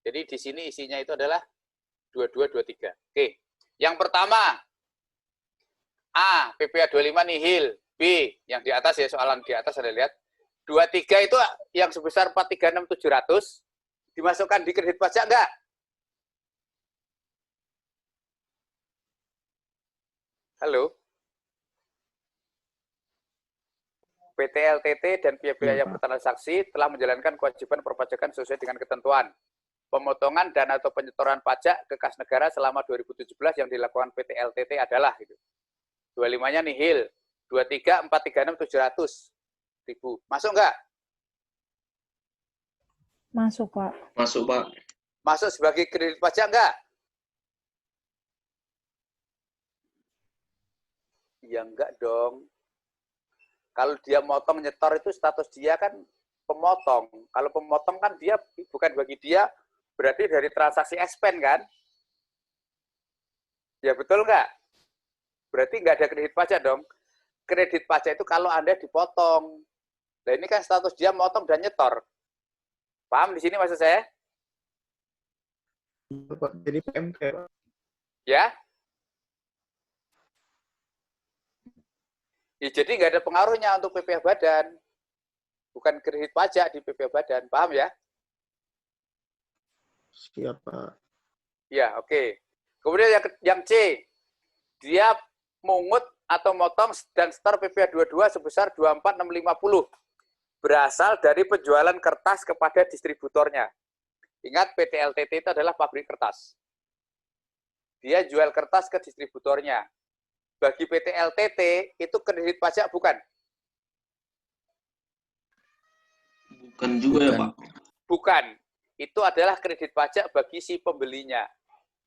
Jadi di sini isinya itu adalah 22, 23. Oke. Yang pertama, A, PPh 25 nihil. B, yang di atas ya, soalan di atas Anda lihat. 23 itu yang sebesar 436.700 dimasukkan di kredit pajak enggak? Halo? PT LTT dan pihak-pihak yang bertransaksi telah menjalankan kewajiban perpajakan sesuai dengan ketentuan. Pemotongan dan atau penyetoran pajak ke kas negara selama 2017 yang dilakukan PT LTT adalah gitu. 25-nya nihil, 23 436.700 ribu. Masuk enggak? Masuk, Pak. Masuk, Pak. Masuk sebagai kredit pajak enggak? Ya enggak dong. Kalau dia motong nyetor itu status dia kan pemotong. Kalau pemotong kan dia bukan bagi dia, berarti dari transaksi expand kan? Ya betul enggak? Berarti nggak ada kredit pajak dong. Kredit pajak itu kalau Anda dipotong. Nah ini kan status dia motong dan nyetor. Paham di sini maksud saya? Jadi PMK, Pak. Ya? Ya, jadi nggak ada pengaruhnya untuk PPh badan. Bukan kredit pajak di PPh badan. Paham ya? Siap, Pak. Ya, oke. Kemudian yang C. Dia mungut atau motong dan setor PPh 22 sebesar 24.650. Berasal dari penjualan kertas kepada distributornya. Ingat, PT LTT itu adalah pabrik kertas. Dia jual kertas ke distributornya. Bagi PT LTT, itu kredit pajak bukan? Bukan juga ya, Pak. Bukan. Itu adalah kredit pajak bagi si pembelinya.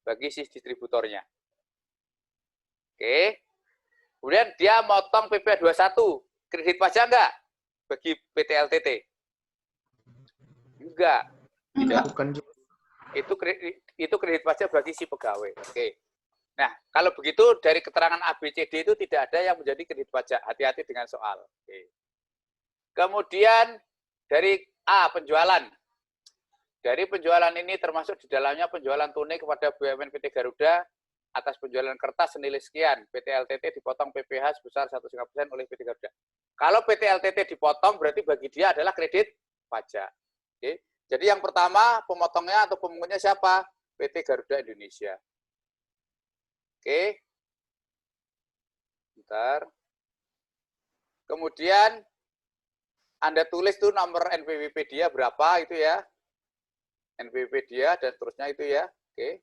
Bagi si distributornya. Oke. Kemudian dia motong PPh 21. Kredit pajak enggak? Bagi PT LTT? Enggak. Tidak. Bukan juga. Itu kredit pajak bagi si pegawai. Oke. Nah, kalau begitu dari keterangan ABCD itu tidak ada yang menjadi kredit pajak. Hati-hati dengan soal. Oke. Kemudian dari A, penjualan. Dari penjualan ini termasuk di dalamnya penjualan tunai kepada BUMN PT Garuda atas penjualan kertas senilai sekian. PT LTT dipotong PPh sebesar 1,5% oleh PT Garuda. Kalau PT LTT dipotong berarti bagi dia adalah kredit pajak. Oke. Jadi yang pertama pemotongnya atau pemungutnya siapa? PT Garuda Indonesia. Oke. Bentar. Kemudian Anda tulis tuh nomor NPWP dia berapa itu ya. NPWP dia dan seterusnya itu ya. Oke.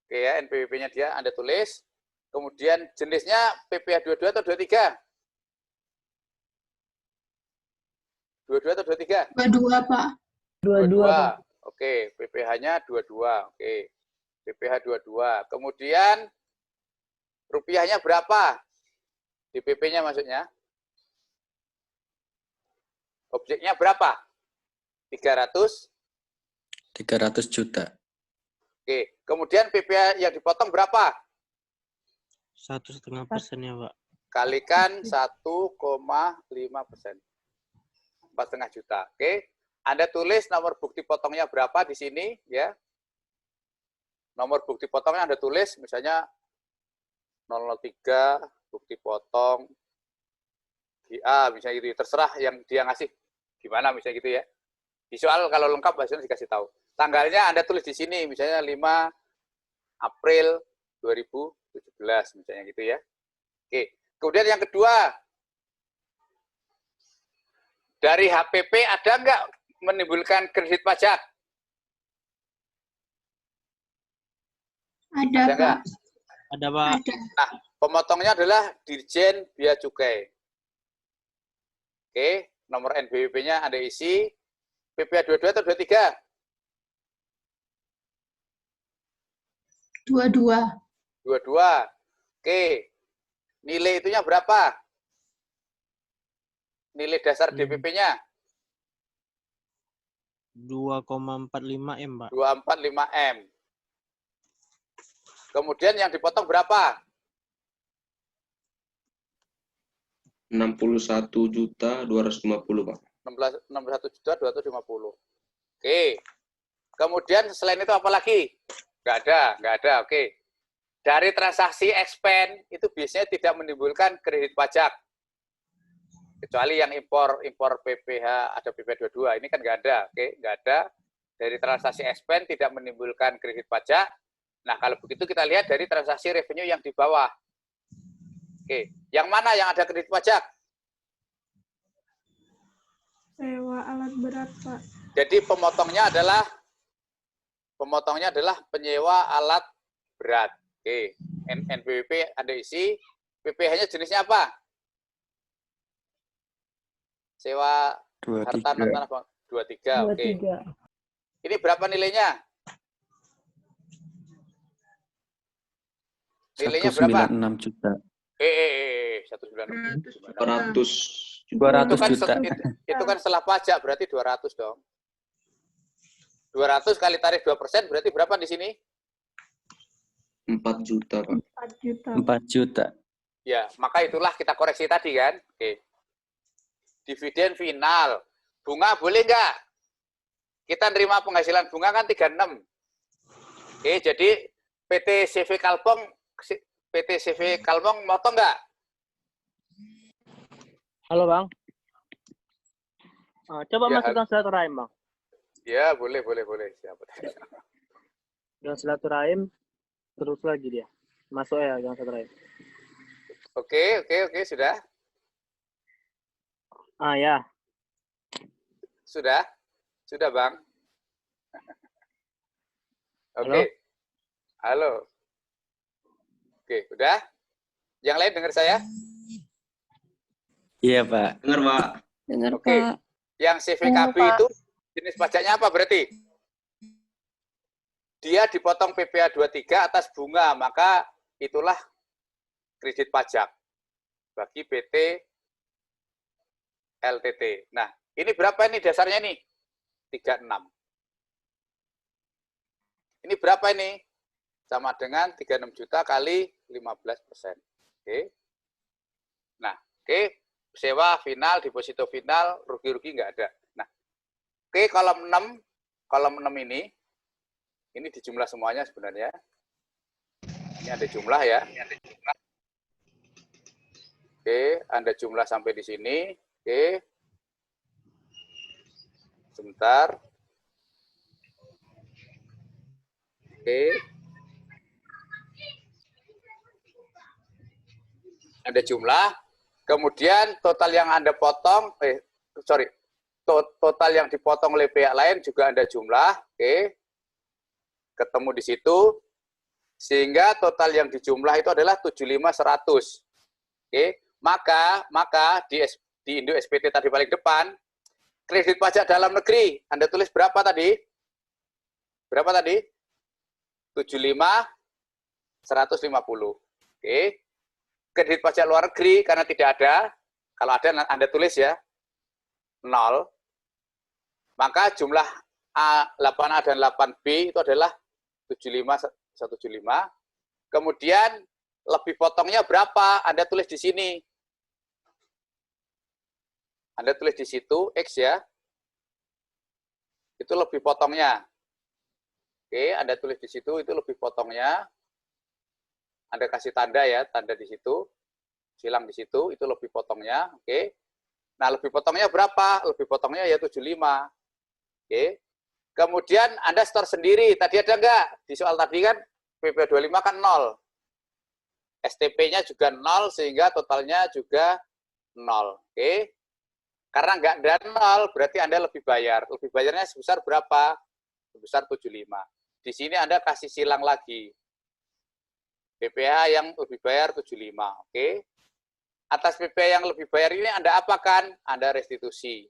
Oke ya, NPWP-nya dia Anda tulis. Kemudian jenisnya PPH 22 atau 23? 22 atau 23? 22, Pak. 22, Pak. Oke, PPH-nya 22. Oke. PPH 22. Kemudian rupiahnya berapa? Di PP-nya maksudnya. Objeknya berapa? 300? 300 juta. Oke. Kemudian PPH yang dipotong berapa? 1,5% ya, Pak. Kalikan 1,5%. 4,5 juta. Oke. Anda tulis nomor bukti potongnya berapa di sini ya. Nomor bukti potongnya Anda tulis misalnya 003 bukti potong GA misalnya gitu. Terserah yang dia ngasih gimana misalnya gitu ya. Di soal kalau lengkap hasilnya dikasih tahu. Tanggalnya Anda tulis di sini misalnya 5 April 2017 misalnya gitu ya. Oke. Kemudian yang kedua, dari HPP ada nggak menimbulkan kredit pajak? Ada, Ada nggak? Pak. Ada, Pak. Ada. Nah, pemotongnya adalah Dirjen Bea Cukai. Oke, nomor NPWP-nya Anda isi. PPH 22 atau 23? 22. 22. Oke. Nilai itunya berapa? Nilai dasar DPP-nya? 2,45 M, Pak. 245 M. Kemudian yang dipotong berapa? 61.250, Pak. 61.250. Oke. Kemudian selain itu apa lagi? Nggak ada. Oke. Dari transaksi expand itu biasanya tidak menimbulkan kredit pajak. Kecuali yang impor PPH ada PPH 22, ini kan nggak ada. Oke, nggak ada. Dari transaksi expand tidak menimbulkan kredit pajak. Nah, kalau begitu kita lihat dari transaksi revenue yang di bawah. Oke, yang mana yang ada kredit pajak? Sewa alat berat, Pak. Jadi pemotongnya adalah penyewa alat berat. Oke, NPWP Anda isi. PPH-nya jenisnya apa? Sewa harta non tanah 23. Oke. Ini berapa nilainya? Nilainya berapa? 196 juta. 196. 200 juta. Itu kan setelah pajak, berarti 200 dong. 200 kali tarif 2% berarti berapa di sini? 4 juta, Pak. 4 juta. 4 juta. Ya, maka itulah kita koreksi tadi kan. Oke. Dividen final. Bunga boleh nggak? Kita nerima penghasilan bunga kan 36. Oke, jadi PT CV Kalpong motong nggak? Halo, Bang. Coba Ya, masukkan silaturahim, Bang. Ya, boleh. Siapa? Yang silaturahim terus lagi dia. Masuk ya yang silaturahim. Oke, sudah. Ya. Sudah, Bang. Oke. Halo. Oke, udah? Yang lain dengar saya? Iya, Pak. Dengar, Pak. Dengar, Oke. Pak. Yang CVKB itu jenis pajaknya apa berarti? Dia dipotong PPH 23 atas bunga, maka itulah kredit pajak bagi PT LTT. Nah, ini berapa ini dasarnya nih? 36. Ini berapa ini? Sama dengan 36 juta kali 15%. Oke. Nah, oke. Sewa final, deposito final, rugi-rugi nggak ada. Nah, oke, kolom 6 ini dijumlah semuanya sebenarnya. Ini ada jumlah ya. Oke, Anda jumlah sampai di sini. Oke. Sebentar. Oke. Ada jumlah. Kemudian total yang Anda potong, total yang dipotong oleh pihak lain juga ada jumlah. Oke. Ketemu di situ. Sehingga total yang dijumlah itu adalah 75.100. Oke. Maka di Indo SPT tadi paling depan, kredit pajak dalam negeri, Anda tulis berapa tadi? Berapa tadi? 75.150. Oke. Kredit pajak luar negeri karena tidak ada, kalau ada Anda tulis ya, 0. Maka jumlah A, 8A dan 8B itu adalah 75.175. Kemudian lebih potongnya berapa? Anda tulis di sini. Anda tulis di situ, X ya. Itu lebih potongnya. Oke, Anda tulis di situ, itu lebih potongnya. Anda kasih tanda ya, tanda di situ. Silang di situ, itu lebih potongnya. Oke. Nah, lebih potongnya berapa? Lebih potongnya ya 75. Oke. Kemudian Anda store sendiri. Tadi ada enggak? Di soal tadi kan PP 25 kan 0. STP-nya juga 0, sehingga totalnya juga 0. Oke. Karena enggak ada 0, berarti Anda lebih bayar. Lebih bayarnya sebesar berapa? Sebesar 75. Di sini Anda kasih silang lagi. PPh yang lebih bayar 75. Oke. Atas PPh yang lebih bayar ini Anda apakan? Anda restitusi.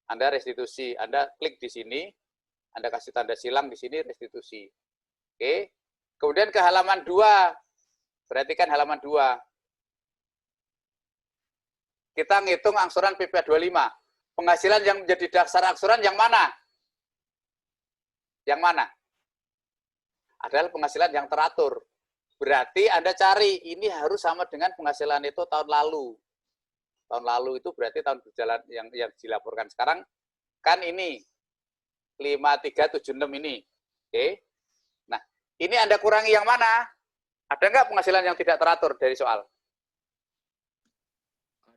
Anda restitusi. Anda klik di sini. Anda kasih tanda silang di sini, restitusi. Oke. Kemudian ke halaman 2. Perhatikan halaman 2. Kita ngitung angsuran PPh 25. Penghasilan yang menjadi dasar angsuran yang mana? Yang mana? Adalah penghasilan yang teratur. Berarti Anda cari, ini harus sama dengan penghasilan itu tahun lalu. Tahun lalu itu berarti tahun berjalan yang dilaporkan sekarang, kan ini, 5376 ini. Oke. Nah, ini Anda kurangi yang mana? Ada nggak penghasilan yang tidak teratur dari soal?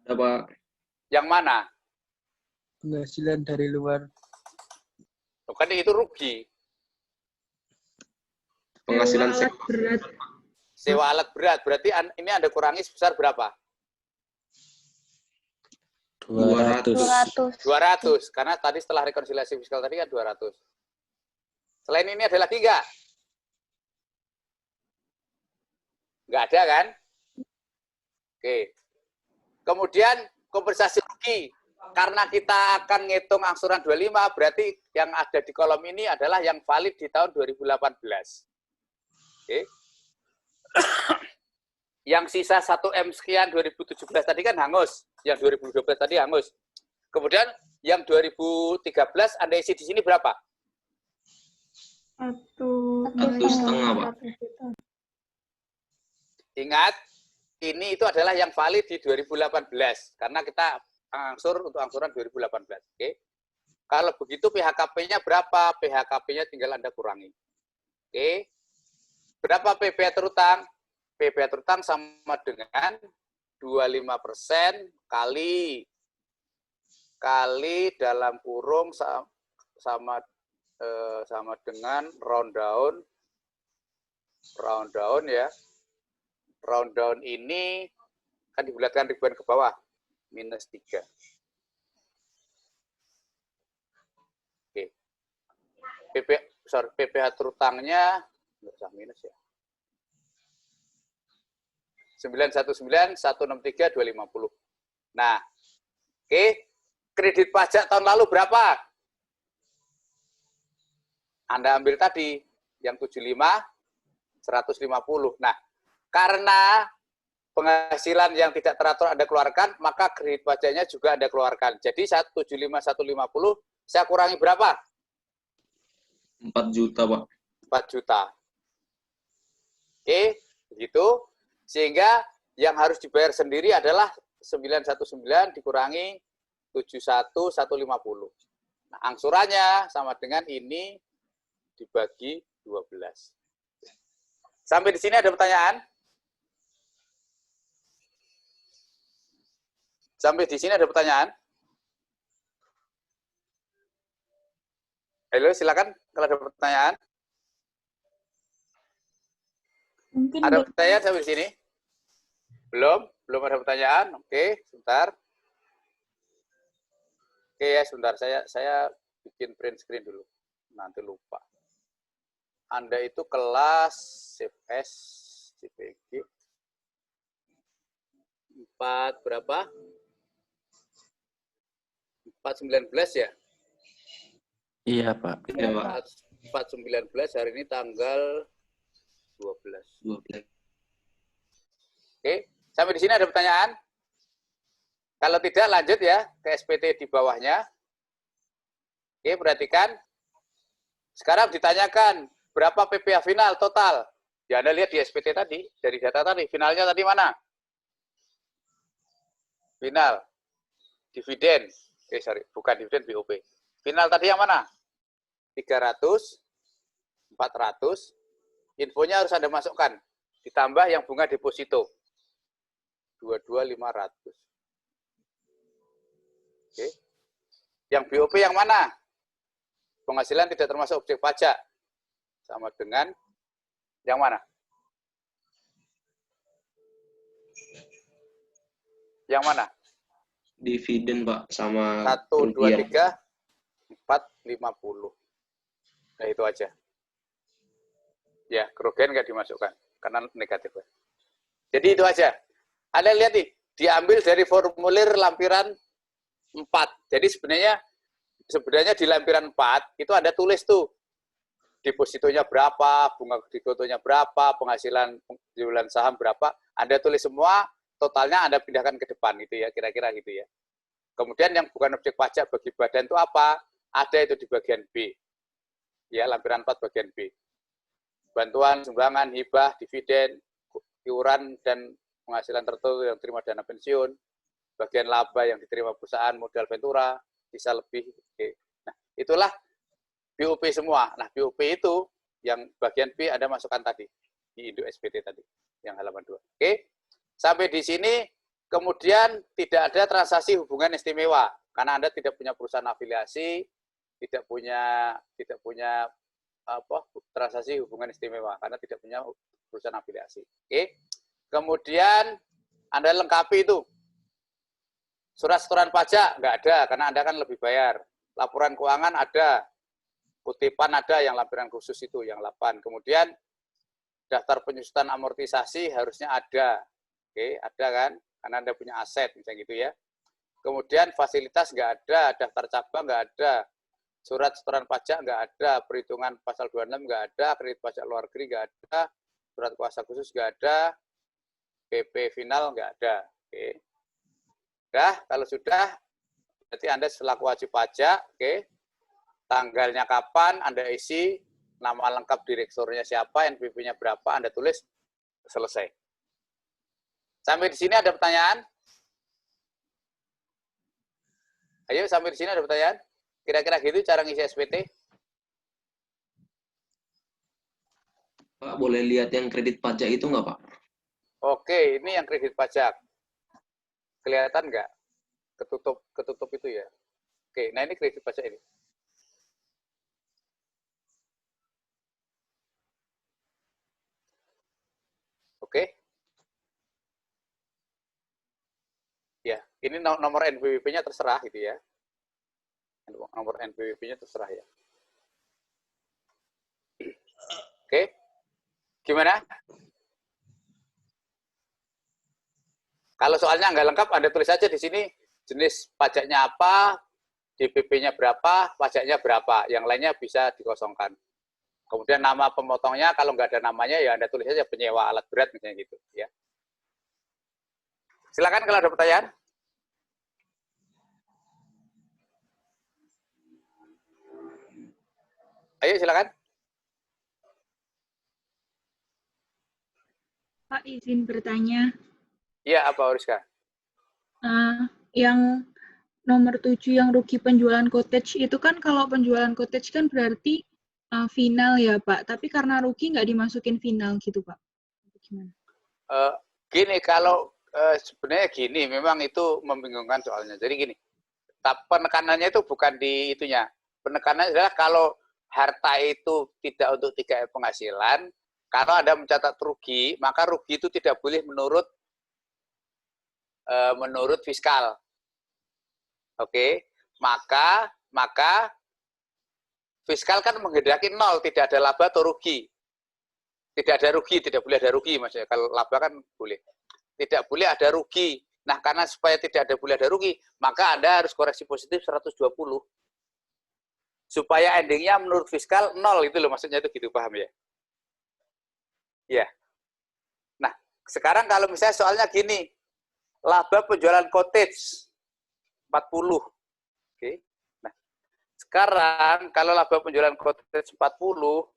Ada, Pak. Yang mana? Penghasilan dari luar. Bukan itu rugi. Penghasilan alat berat. Sewa alat berat. Berarti ini Anda kurangi sebesar berapa? 200. 200. Karena tadi setelah rekonsiliasi fiskal tadi kan 200. Selain ini ada lagi nggak? Nggak ada kan? Oke. Kemudian kompensasi rugi. Karena kita akan ngitung angsuran 25, berarti yang ada di kolom ini adalah yang valid di tahun 2018. Oke. Yang sisa 1M sekian 2017 tadi kan hangus. Yang 2012 tadi hangus. Kemudian yang 2013 Anda isi di sini berapa? 1,5, Pak. Ingat, ini itu adalah yang valid di 2018. Karena kita angsur untuk angsuran 2018. Oke. Kalau begitu PHKP-nya berapa? PHKP-nya tinggal Anda kurangi. Oke. Berapa PPh terutang? PPh terutang sama dengan 25% kali dalam kurung sama dengan round down ya. Round down ini kan dibulatkan ribuan ke bawah, -3. Oke. PPh terutangnya nggak usah minus ya. 919.163.250. Nah, oke. Kredit pajak tahun lalu berapa? Anda ambil tadi yang 75, 150. Nah, karena penghasilan yang tidak teratur Anda keluarkan, maka kredit pajaknya juga Anda keluarkan. Jadi 175.150 saya kurangi berapa? 4 juta, Pak. 4 juta. Oke, begitu. Sehingga yang harus dibayar sendiri adalah 919 dikurangi 71.150. Nah, angsurannya sama dengan ini dibagi 12. Sampai di sini ada pertanyaan? Sampai di sini ada pertanyaan? Halo, silakan kalau ada pertanyaan. Mungkin Ada pertanyaan sampai sini? Belum ada pertanyaan. Oke, sebentar. Oke ya, sebentar. Saya bikin print screen dulu. Nanti lupa. Anda itu kelas CFS, CPG 4 berapa? 419 ya? Iya, Pak. Iya, Pak. 419 hari ini tanggal 12. 12. Oke, sampai di sini ada pertanyaan? Kalau tidak lanjut ya ke SPT di bawahnya. Oke, perhatikan. Sekarang ditanyakan berapa PPh final total? Ya, Anda lihat di SPT tadi, dari data tadi, finalnya tadi mana? Final. Dividen. Sorry, bukan dividen, BOP. Final tadi yang mana? 300, 400. Infonya harus Anda masukkan. Ditambah yang bunga deposito. 22.500. Oke. Yang BOP yang mana? Penghasilan tidak termasuk objek pajak. Sama dengan yang mana? Yang mana? Dividen, Pak, sama 1, 2, kerugian. 3, 4, 50. Nah, itu aja. Ya, kerugian nggak dimasukkan, karena negatif. Jadi itu aja. Anda lihat nih, diambil dari formulir lampiran 4. Jadi sebenarnya di lampiran 4, itu Anda tulis tuh, depositonya berapa, bunga depositonya berapa, penghasilan penjualan saham berapa, Anda tulis semua, totalnya Anda pindahkan ke depan, itu ya, kira-kira gitu ya. Kemudian yang bukan objek pajak bagi badan itu apa? Ada itu di bagian B. Ya, lampiran 4 bagian B. Bantuan, sumbangan, hibah, dividen, iuran, dan penghasilan tertentu yang terima dana pensiun, bagian laba yang diterima perusahaan, modal ventura, bisa lebih. Oke. Nah, itulah BOP semua. Nah, BOP itu yang bagian B Anda masukkan tadi, di Indo SPT tadi, yang halaman 2. Oke. Sampai di sini, kemudian tidak ada transaksi hubungan istimewa, karena Anda tidak punya perusahaan afiliasi, tidak punya transaksi hubungan istimewa, karena tidak punya perusahaan afiliasi. Oke. Kemudian Anda lengkapi itu. Surat setoran pajak nggak ada, karena Anda kan lebih bayar. Laporan keuangan ada, kutipan ada yang lampiran khusus itu, yang 8. Kemudian daftar penyusutan amortisasi harusnya ada. Oke, ada kan? Karena Anda punya aset, misalnya gitu ya. Kemudian fasilitas nggak ada, daftar cabang nggak ada, surat setoran pajak nggak ada, perhitungan pasal 26 nggak ada, kredit pajak luar negeri nggak ada, surat kuasa khusus nggak ada, PP final nggak ada. Oke. Udah, kalau sudah, berarti Anda selaku wajib pajak, oke. Tanggalnya kapan, Anda isi, nama lengkap direkturnya siapa, NPWP-nya berapa, Anda tulis, selesai. Sampai di sini ada pertanyaan? Ayo, sampai di sini ada pertanyaan? Kira-kira gitu cara ngisi SPT? Pak, boleh lihat yang kredit pajak itu nggak, Pak? Oke, ini yang kredit pajak. Kelihatan nggak? Ketutup itu ya. Oke, nah ini kredit pajak ini. Oke. Ya, ini nomor NPWP-nya terserah gitu ya. Nomor NPWP-nya terserah ya. Oke. Gimana? Kalau soalnya nggak lengkap, Anda tulis saja di sini jenis pajaknya apa, DPP-nya berapa, pajaknya berapa. Yang lainnya bisa dikosongkan. Kemudian nama pemotongnya, kalau nggak ada namanya, ya Anda tulis saja penyewa alat berat, misalnya gitu. Ya. Silakan kalau ada pertanyaan. Ayo, silakan. Pak, izin bertanya. Iya, apa Rizka? Yang nomor 7 yang rugi penjualan cottage itu kan kalau penjualan cottage kan berarti final ya Pak, tapi karena rugi nggak dimasukin final gitu Pak. Gimana? Gini, kalau sebenarnya gini, memang itu membingungkan soalnya. Jadi gini, penekanannya itu bukan di itunya. Penekanannya adalah kalau harta itu tidak untuk 3M penghasilan, kalau Anda mencatat rugi, maka rugi itu tidak boleh menurut fiskal. Oke, maka fiskal kan menghendaki 0, tidak ada laba atau rugi. Tidak ada rugi, tidak boleh ada rugi maksudnya. Kalau laba kan boleh. Tidak boleh ada rugi. Nah, karena supaya tidak boleh ada rugi, maka Anda harus koreksi positif 120. Supaya endingnya menurut fiskal 0 itu loh, maksudnya itu gitu, paham ya? Ya. Nah, sekarang kalau misalnya soalnya gini, laba penjualan cottage 40. Oke. Nah, sekarang kalau laba penjualan cottage 40,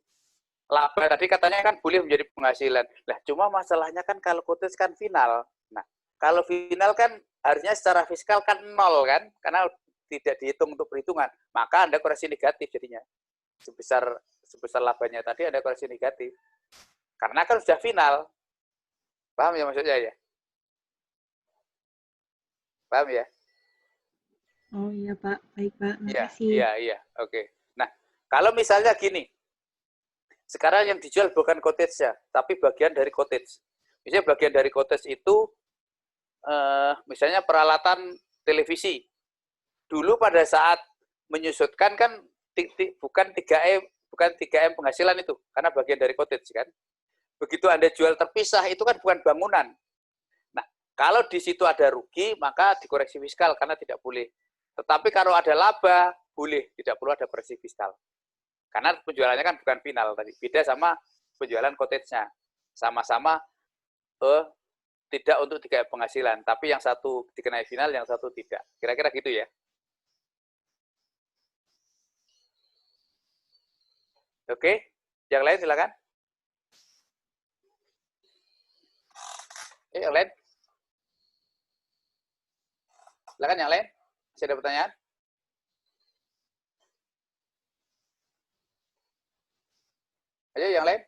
laba tadi katanya kan boleh menjadi penghasilan. Lah, cuma masalahnya kan kalau cottage kan final. Nah, kalau final kan harusnya secara fiskal kan 0 kan, karena tidak dihitung untuk perhitungan. Maka Anda koreksi negatif jadinya. Sebesar labanya tadi Anda koreksi negatif. Karena kan sudah final. Paham ya maksudnya ya? Paham ya? Oh iya Pak, baik Pak, Iya, makasih. iya, oke. Nah, kalau misalnya gini, sekarang yang dijual bukan cottage ya, tapi bagian dari cottage. Misalnya bagian dari cottage itu, misalnya peralatan televisi. Dulu pada saat menyusutkan kan bukan 3M penghasilan itu, karena bagian dari cottage kan. Begitu Anda jual terpisah, itu kan bukan bangunan. Nah, kalau di situ ada rugi, maka dikoreksi fiskal, karena tidak boleh. Tetapi kalau ada laba, boleh, tidak perlu ada koreksi fiskal. Karena penjualannya kan bukan final tadi. Beda sama penjualan cottage-nya. Sama-sama tidak untuk 3M penghasilan, tapi yang satu dikenai final, yang satu tidak. Kira-kira gitu ya. Oke, yang lain silakan. Yang lain? Silakan yang lain. Masih ada pertanyaan? Ayo yang lain.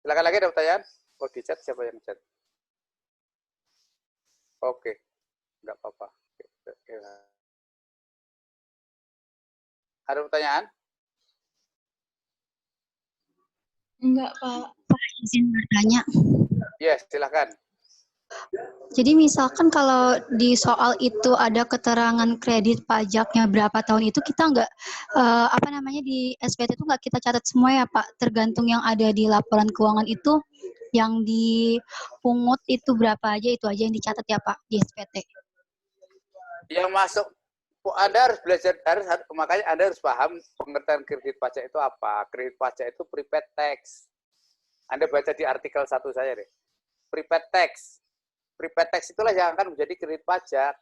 Silakan lagi, ada pertanyaan? Oh, di chat siapa yang chat? Oke, nggak apa-apa. Ada pertanyaan? Enggak, Pak. Pak, izin bertanya. Ya, silakan. Jadi misalkan kalau di soal itu ada keterangan kredit pajaknya berapa tahun itu kita nggak di SPT itu nggak kita catat semua ya Pak, tergantung yang ada di laporan keuangan itu yang dipungut itu berapa aja, itu aja yang dicatat ya Pak di SPT. Yang masuk, Anda harus belajar, makanya Anda harus paham pengertian kredit pajak itu apa. Kredit pajak itu prepaid tax. Anda baca di artikel 1 saya deh. Prepaid tax. Prepaid tax itulah yang akan menjadi kredit pajak.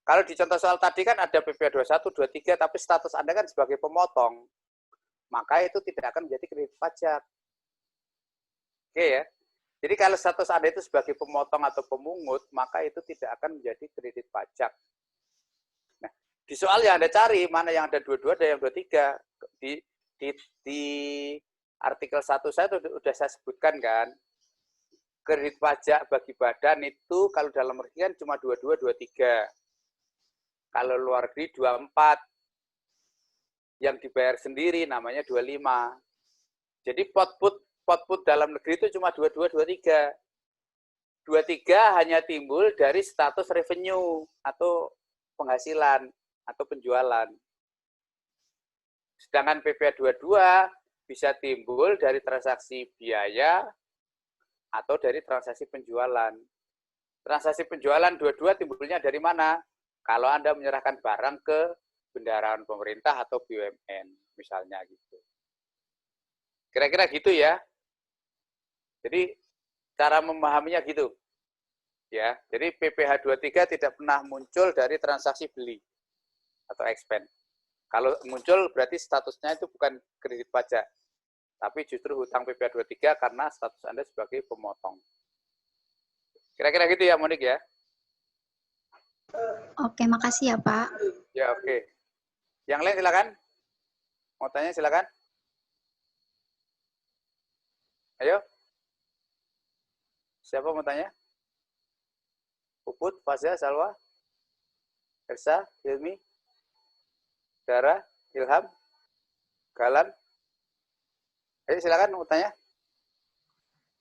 Kalau di contoh soal tadi kan ada PPh 21, 23, tapi status Anda kan sebagai pemotong. Maka itu tidak akan menjadi kredit pajak. Oke ya. Jadi kalau status Anda itu sebagai pemotong atau pemungut, maka itu tidak akan menjadi kredit pajak. Nah, di soal yang Anda cari, mana yang ada 22, ada yang 23. Di artikel 1 saya sudah saya sebutkan kan, kredit pajak bagi badan itu kalau dalam negeri kan cuma 22, 23. Kalau luar negeri 24. Yang dibayar sendiri namanya 25. Jadi output dalam negeri itu cuma 22, 23. 23 hanya timbul dari status revenue atau penghasilan atau penjualan. Sedangkan PPh 22 bisa timbul dari transaksi biaya atau dari transaksi penjualan. Transaksi penjualan 22 timbulnya dari mana? Kalau Anda menyerahkan barang ke bendaraan pemerintah atau BUMN, misalnya gitu. Kira-kira gitu ya. Jadi cara memahaminya gitu. Ya, jadi PPh 23 tidak pernah muncul dari transaksi beli atau expand. Kalau muncul berarti statusnya itu bukan kredit pajak, tapi justru hutang PPh 23 karena status Anda sebagai pemotong. Kira-kira gitu ya, Monik ya? Oke, makasih ya Pak. Ya, oke. Yang lain silakan. Mau tanya silakan. Ayo. Siapa mau tanya? Puput, Fazia, Salwa, Elsa, Hilmi, Dara, Ilham? Galan? Ayo silakan mau tanya.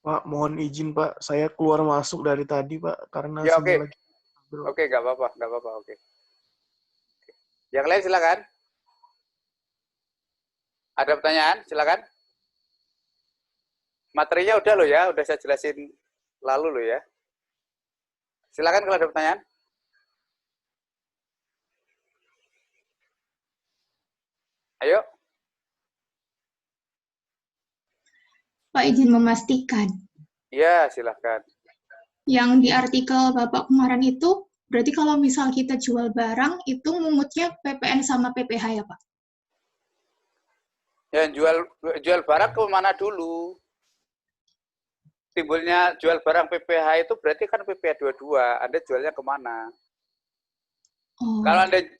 Pak, mohon izin Pak, saya keluar masuk dari tadi Pak, karena Ya, sinyal oke. lagi. Oke, nggak apa-apa, oke. Yang lain silakan. Ada pertanyaan? Silakan. Materinya udah loh ya, udah saya jelasin lalu loh ya. Silakan kalau ada pertanyaan. Ayo. Pak izin memastikan. Iya, silakan. Yang di artikel Bapak kemarin itu, berarti kalau misal kita jual barang, itu mungutnya PPN sama PPh ya, Pak? Ya, jual barang ke mana dulu? Timbulnya jual barang PPh itu berarti kan PPh 22. Anda jualnya kemana? Oh.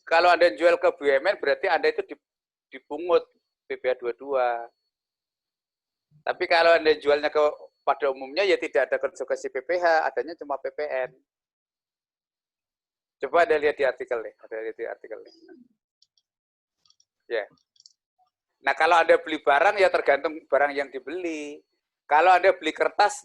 Kalau Anda jual ke BUMN, berarti Anda itu dipungut PPh 22. Tapi kalau Anda jualnya pada umumnya, ya tidak ada konsekuensi PPh, adanya cuma PPN. Coba Anda lihat di artikel nih. Ya. Nah, kalau Anda beli barang, ya tergantung barang yang dibeli. Kalau Anda beli kertas,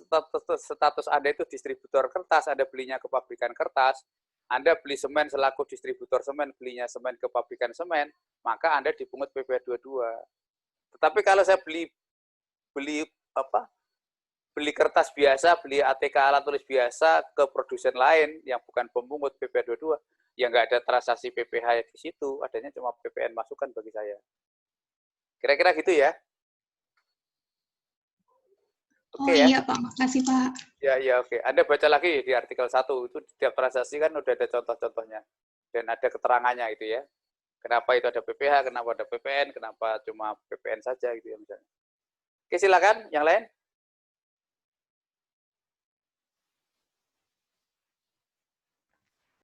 status Anda itu distributor kertas, Anda belinya ke pabrikan kertas, Anda beli semen selaku distributor semen, belinya semen ke pabrikan semen, maka Anda dipungut PPh 22. Tetapi kalau saya beli kertas biasa, beli ATK alat tulis biasa ke produsen lain yang bukan pemungut PPh 22, ya nggak ada transaksi PPh di situ, adanya cuma PPN masukan bagi saya. Kira-kira gitu ya? Oh iya Pak, makasih Pak. Ya, oke. Anda baca lagi di artikel 1, itu setiap transaksi kan udah ada contoh-contohnya. Dan ada keterangannya itu ya. Kenapa itu ada PPh, kenapa ada PPN, kenapa cuma PPN saja gitu ya misalnya. Oke, silakan yang lain.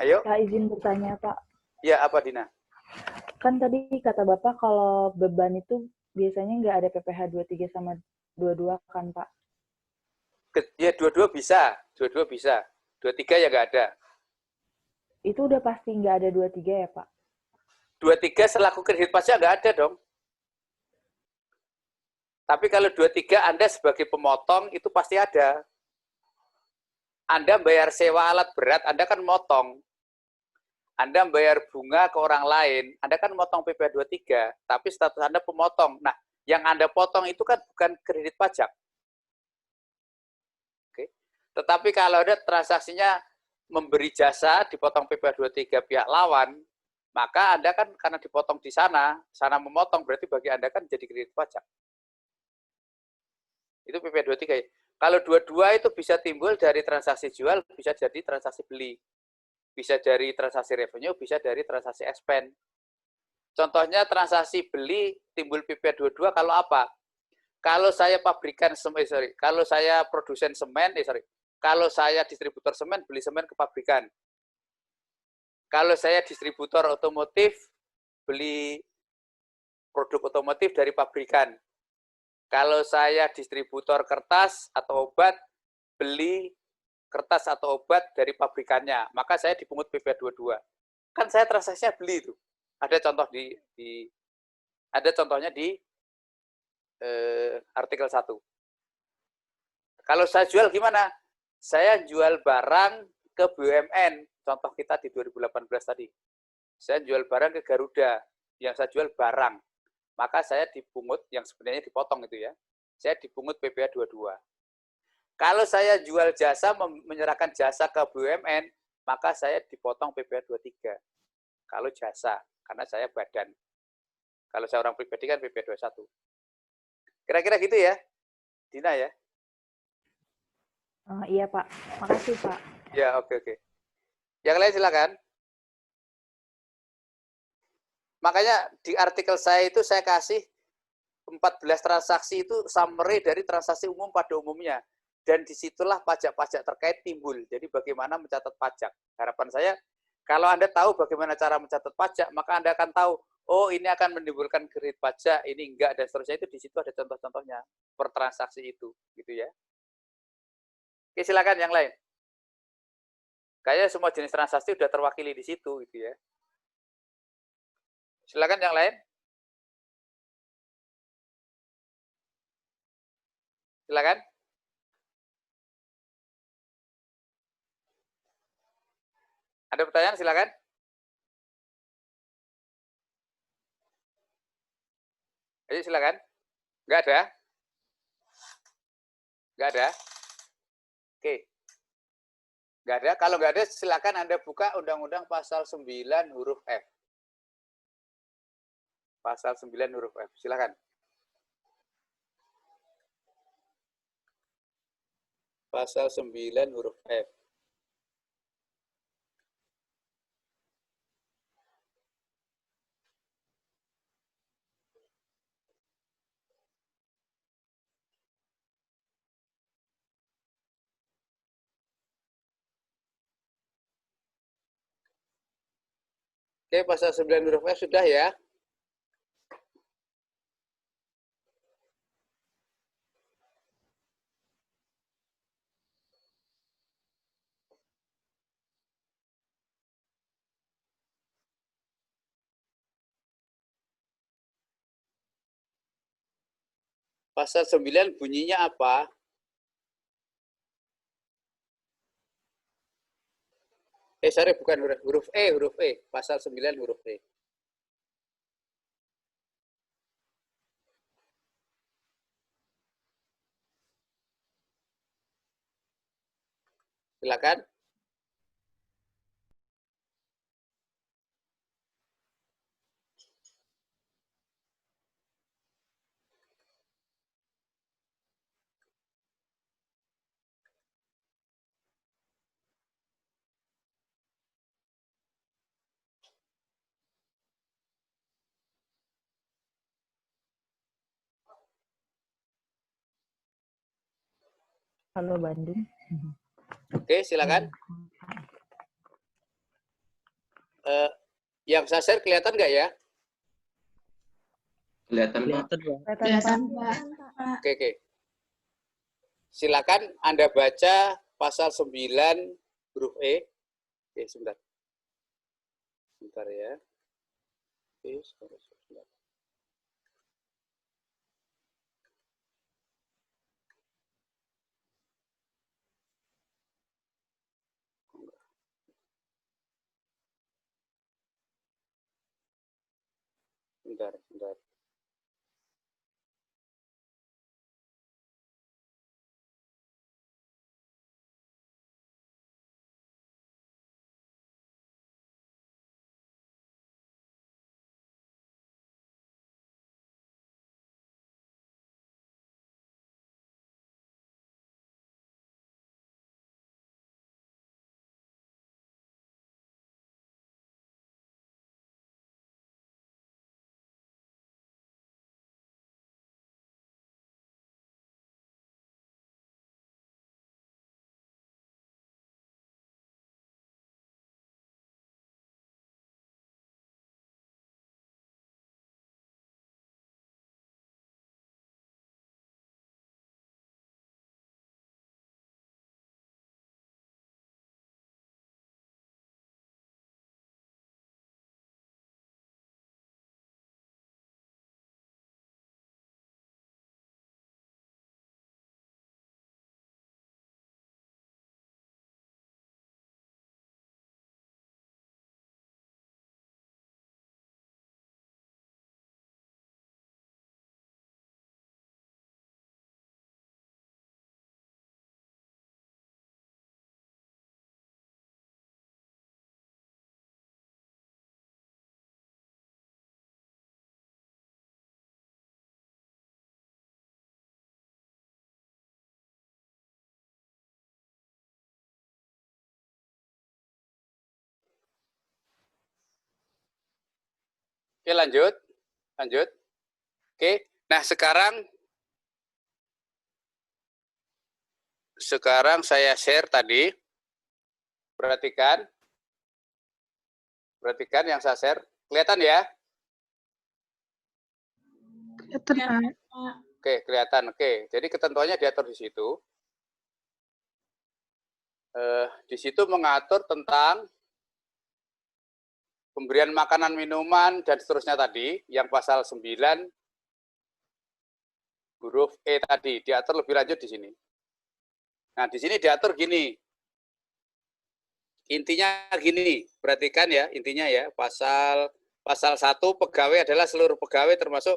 Ayo. Pak, izin bertanya, Pak. Ya, apa Dina? Kan tadi kata Bapak kalau beban itu biasanya nggak ada PPh 23 sama 22 kan, Pak? Ya, 22 bisa. 23 ya nggak ada. Itu udah pasti nggak ada 23 ya, Pak? 23 selaku kredit pajak nggak ada dong. Tapi kalau 23 Anda sebagai pemotong itu pasti ada. Anda bayar sewa alat berat, Anda kan motong. Anda bayar bunga ke orang lain, Anda kan motong PPh 23, tapi status Anda pemotong. Nah, yang Anda potong itu kan bukan kredit pajak. Oke. Tetapi kalau ada transaksinya memberi jasa, dipotong PPh 23 pihak lawan, maka Anda kan karena dipotong di sana memotong, berarti bagi Anda kan jadi kredit pajak. Itu PPh 23. Kalau 22 itu bisa timbul dari transaksi jual, bisa jadi transaksi beli. Bisa dari transaksi revenue, bisa dari transaksi expend. Contohnya transaksi beli timbul PPh 22 kalau apa? Kalau saya pabrikan semen, kalau saya produsen semen, kalau saya distributor semen, beli semen ke pabrikan. Kalau saya distributor otomotif, beli produk otomotif dari pabrikan. Kalau saya distributor kertas atau obat, beli kertas atau obat dari pabrikannya, maka saya dipungut PPh 22. Kan saya transaksinya beli itu. Ada contohnya di artikel 1. Kalau saya jual gimana? Saya jual barang ke BUMN, contoh kita di 2018 tadi. Saya jual barang ke Garuda, yang saya jual barang. Maka saya dipungut, yang sebenarnya dipotong itu ya, saya dipungut PPh 22. Kalau saya jual jasa, menyerahkan jasa ke BUMN, maka saya dipotong PPh 23. Kalau jasa, karena saya badan. Kalau saya orang pribadi kan PPh 21. Kira-kira gitu ya, Dina ya? Iya Pak, makasih Pak. Ya, oke. Yang lain silakan. Makanya di artikel saya itu saya kasih 14 transaksi itu summary dari transaksi umum pada umumnya. Dan disitulah pajak-pajak terkait timbul. Jadi bagaimana mencatat pajak. Harapan saya, kalau Anda tahu bagaimana cara mencatat pajak, maka Anda akan tahu, oh ini akan menimbulkan kredit pajak, ini enggak, dan seterusnya. Itu di situ ada contoh-contohnya per transaksi itu. Gitu ya. Oke, silakan yang lain. Kayaknya semua jenis transaksi sudah terwakili di situ. Gitu ya. Silakan yang lain. Silakan. Ada pertanyaan, silakan. Ayo silakan. Nggak ada? Nggak ada? Oke. Nggak ada? Kalau nggak ada, silakan Anda buka Undang-Undang Pasal 9 huruf F. Pasal 9 huruf F. Silakan. Pasal 9 huruf F. Oke, pasal 9 huruf F sudah ya. Pasal 9 bunyinya apa? Sorry, bukan huruf E, huruf E. Pasal 9 huruf E. Silakan. Halo Bandung. Oke, silakan. Yang saya share kelihatan nggak ya? Kelihatan, Pak. Kelihatan, Pak. Oke. Silakan Anda baca pasal 9 huruf E. Oke, sebentar. Sebentar ya. Oke, sebentar. Sebentar. Oke, lanjut. Oke. Nah, sekarang saya share tadi. Perhatikan yang saya share. Kelihatan ya? Kelihatan, Pak. Oke, kelihatan. Oke, jadi ketentuannya diatur di situ. Di situ mengatur tentang pemberian makanan, minuman, dan seterusnya tadi, yang pasal 9 huruf E tadi diatur lebih lanjut di sini. Nah, di sini diatur gini. Intinya gini, perhatikan ya, intinya ya, pasal 1 pegawai adalah seluruh pegawai termasuk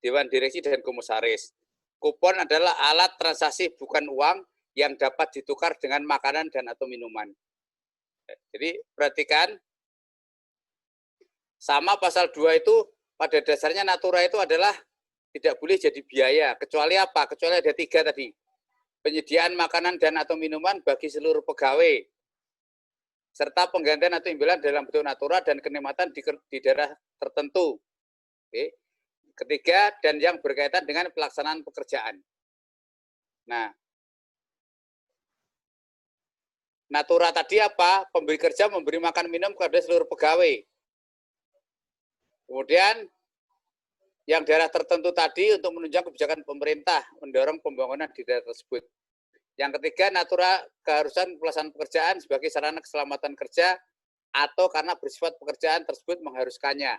dewan direksi dan komisaris. Kupon adalah alat transaksi bukan uang yang dapat ditukar dengan makanan dan atau minuman. Jadi perhatikan, sama pasal 2 itu pada dasarnya natura itu adalah tidak boleh jadi biaya. Kecuali apa? Kecuali ada 3 tadi. Penyediaan makanan dan atau minuman bagi seluruh pegawai, serta penggantian atau imbalan dalam bentuk natura dan kenikmatan di daerah tertentu. Oke. Ketiga, dan yang berkaitan dengan pelaksanaan pekerjaan. Nah, natura tadi apa? Pemberi kerja memberi makan minum kepada seluruh pegawai. Kemudian, yang daerah tertentu tadi untuk menunjang kebijakan pemerintah, mendorong pembangunan di daerah tersebut. Yang ketiga, natura keharusan pelaksanaan pekerjaan sebagai sarana keselamatan kerja atau karena bersifat pekerjaan tersebut mengharuskannya.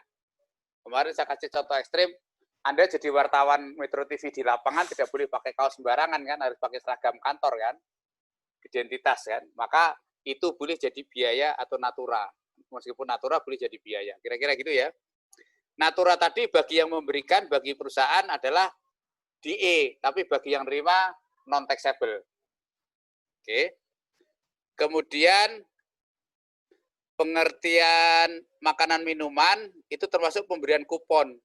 Kemarin saya kasih contoh ekstrim, Anda jadi wartawan Metro TV di lapangan tidak boleh pakai kaos sembarangan kan, harus pakai seragam kantor kan, identitas kan, maka itu boleh jadi biaya atau natura. Meskipun natura boleh jadi biaya, kira-kira gitu ya. Natura tadi bagi yang memberikan, bagi perusahaan adalah DE, tapi bagi yang terima non-taxable. Oke. Kemudian pengertian makanan minuman itu termasuk pemberian kupon.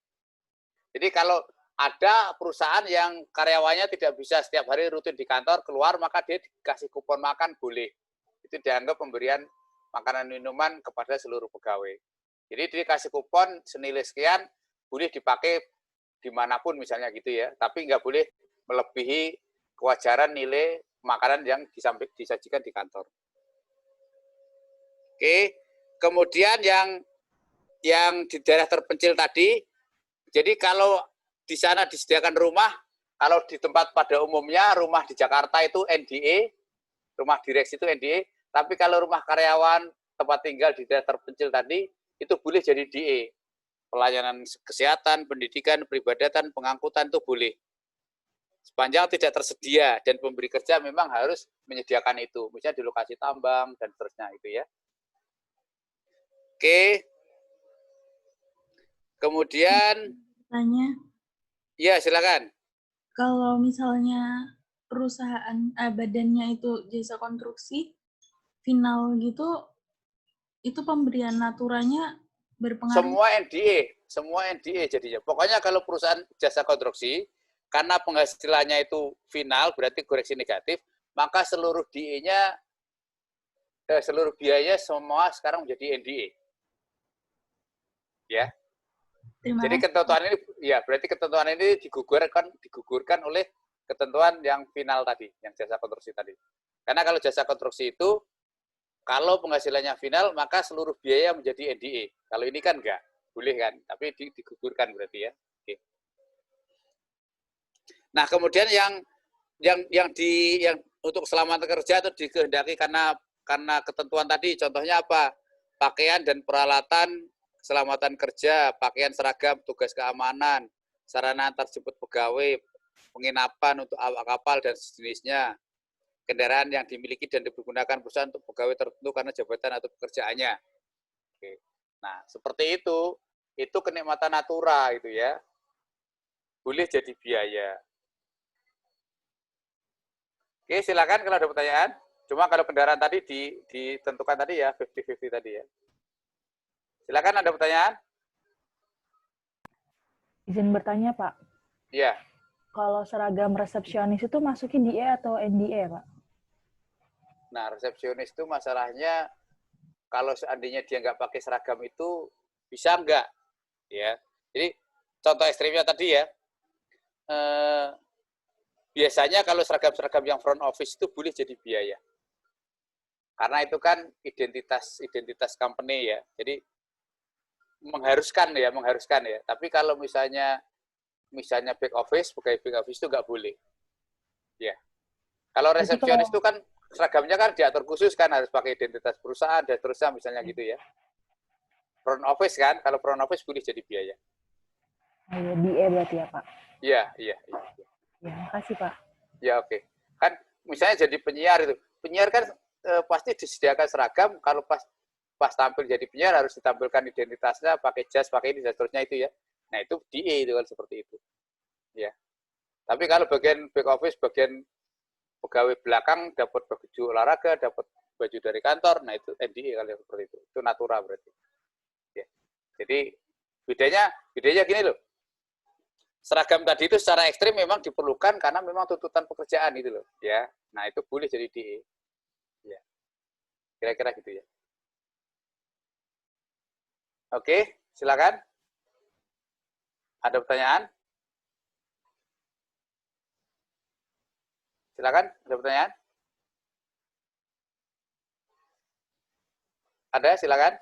Jadi kalau ada perusahaan yang karyawannya tidak bisa setiap hari rutin di kantor keluar, maka dia dikasih kupon makan boleh. Itu dianggap pemberian makanan minuman kepada seluruh pegawai. Jadi dikasih kupon senilai sekian, boleh dipakai dimanapun misalnya gitu ya, tapi nggak boleh melebihi kewajaran nilai makanan yang disajikan di kantor. Oke, kemudian yang di daerah terpencil tadi, jadi kalau di sana disediakan rumah, kalau di tempat pada umumnya rumah di Jakarta itu NDE, rumah direksi itu NDE, tapi kalau rumah karyawan tempat tinggal di daerah terpencil tadi, itu boleh jadi DE. Pelayanan kesehatan, pendidikan, peribadatan, pengangkutan itu boleh. Sepanjang tidak tersedia dan pemberi kerja memang harus menyediakan itu, misalnya di lokasi tambang dan seterusnya itu ya. Oke. Kemudian Tanya, ya silakan. kalau misalnya perusahaan badannya itu jasa konstruksi final gitu, itu pemberian naturanya berpengaruh? Semua NDE jadinya. Pokoknya kalau perusahaan jasa konstruksi karena penghasilannya itu final, berarti koreksi negatif, maka seluruh DE-nya, seluruh biaya semua sekarang menjadi NDE. Ya. Jadi ketentuan ini, ya berarti ketentuan ini digugurkan oleh ketentuan yang final tadi, yang jasa konstruksi tadi. Karena kalau jasa konstruksi itu, kalau penghasilannya final, maka seluruh biaya menjadi NDE. Kalau ini kan enggak, boleh kan, tapi digugurkan berarti ya. Oke. Nah, kemudian yang untuk keselamatan kerja itu dikehendaki karena ketentuan tadi, contohnya apa? Pakaian dan peralatan keselamatan kerja, pakaian seragam, tugas keamanan, sarana antar jemput pegawai, penginapan untuk awak kapal dan sejenisnya, kendaraan yang dimiliki dan dipergunakan perusahaan untuk pegawai tertentu karena jabatan atau pekerjaannya. Oke. Nah, seperti itu kenikmatan natura itu ya. Boleh jadi biaya. Oke, silakan kalau ada pertanyaan. Cuma kalau kendaraan tadi ditentukan tadi ya, 50-50 tadi ya. Silakan ada pertanyaan? Izin bertanya, Pak. Iya. Kalau seragam resepsionis itu masukin DE atau NDE, Pak? Nah, resepsionis itu masalahnya kalau seandainya dia nggak pakai seragam itu bisa nggak? Ya. Jadi contoh ekstrimnya tadi ya. Biasanya kalau seragam-seragam yang front office itu boleh jadi biaya. Karena itu kan identitas company ya. Jadi mengharuskan ya. Tapi kalau misalnya back office, pegawai back office itu nggak boleh. Ya. Kalau resepsionis itu kan seragamnya kan diatur khusus kan, harus pakai identitas perusahaan dan seterusnya misalnya gitu ya. Front office kan, kalau front office boleh jadi biaya. Oh iya, DE berarti ya, Pak? Iya. Ya, makasih, Pak. Ya, oke. Kan misalnya jadi penyiar itu. Penyiar kan pasti disediakan seragam, kalau pas tampil jadi penyiar harus ditampilkan identitasnya, pakai jas, pakai ini dan seterusnya itu ya. Nah, itu DE itu kan seperti itu. Ya. Tapi kalau bagian back office, bagian pegawai belakang dapat baju olahraga, dapat baju dari kantor, nah itu NDE kalau seperti itu. Itu natura berarti. Ya. Jadi bedanya gini loh. Seragam tadi itu secara ekstrim memang diperlukan karena memang tuntutan pekerjaan itu loh, ya. Nah, itu boleh jadi DE. Ya. Kira-kira gitu ya. Oke, silakan. Ada pertanyaan? Silakan, ada pertanyaan? Ada, silakan.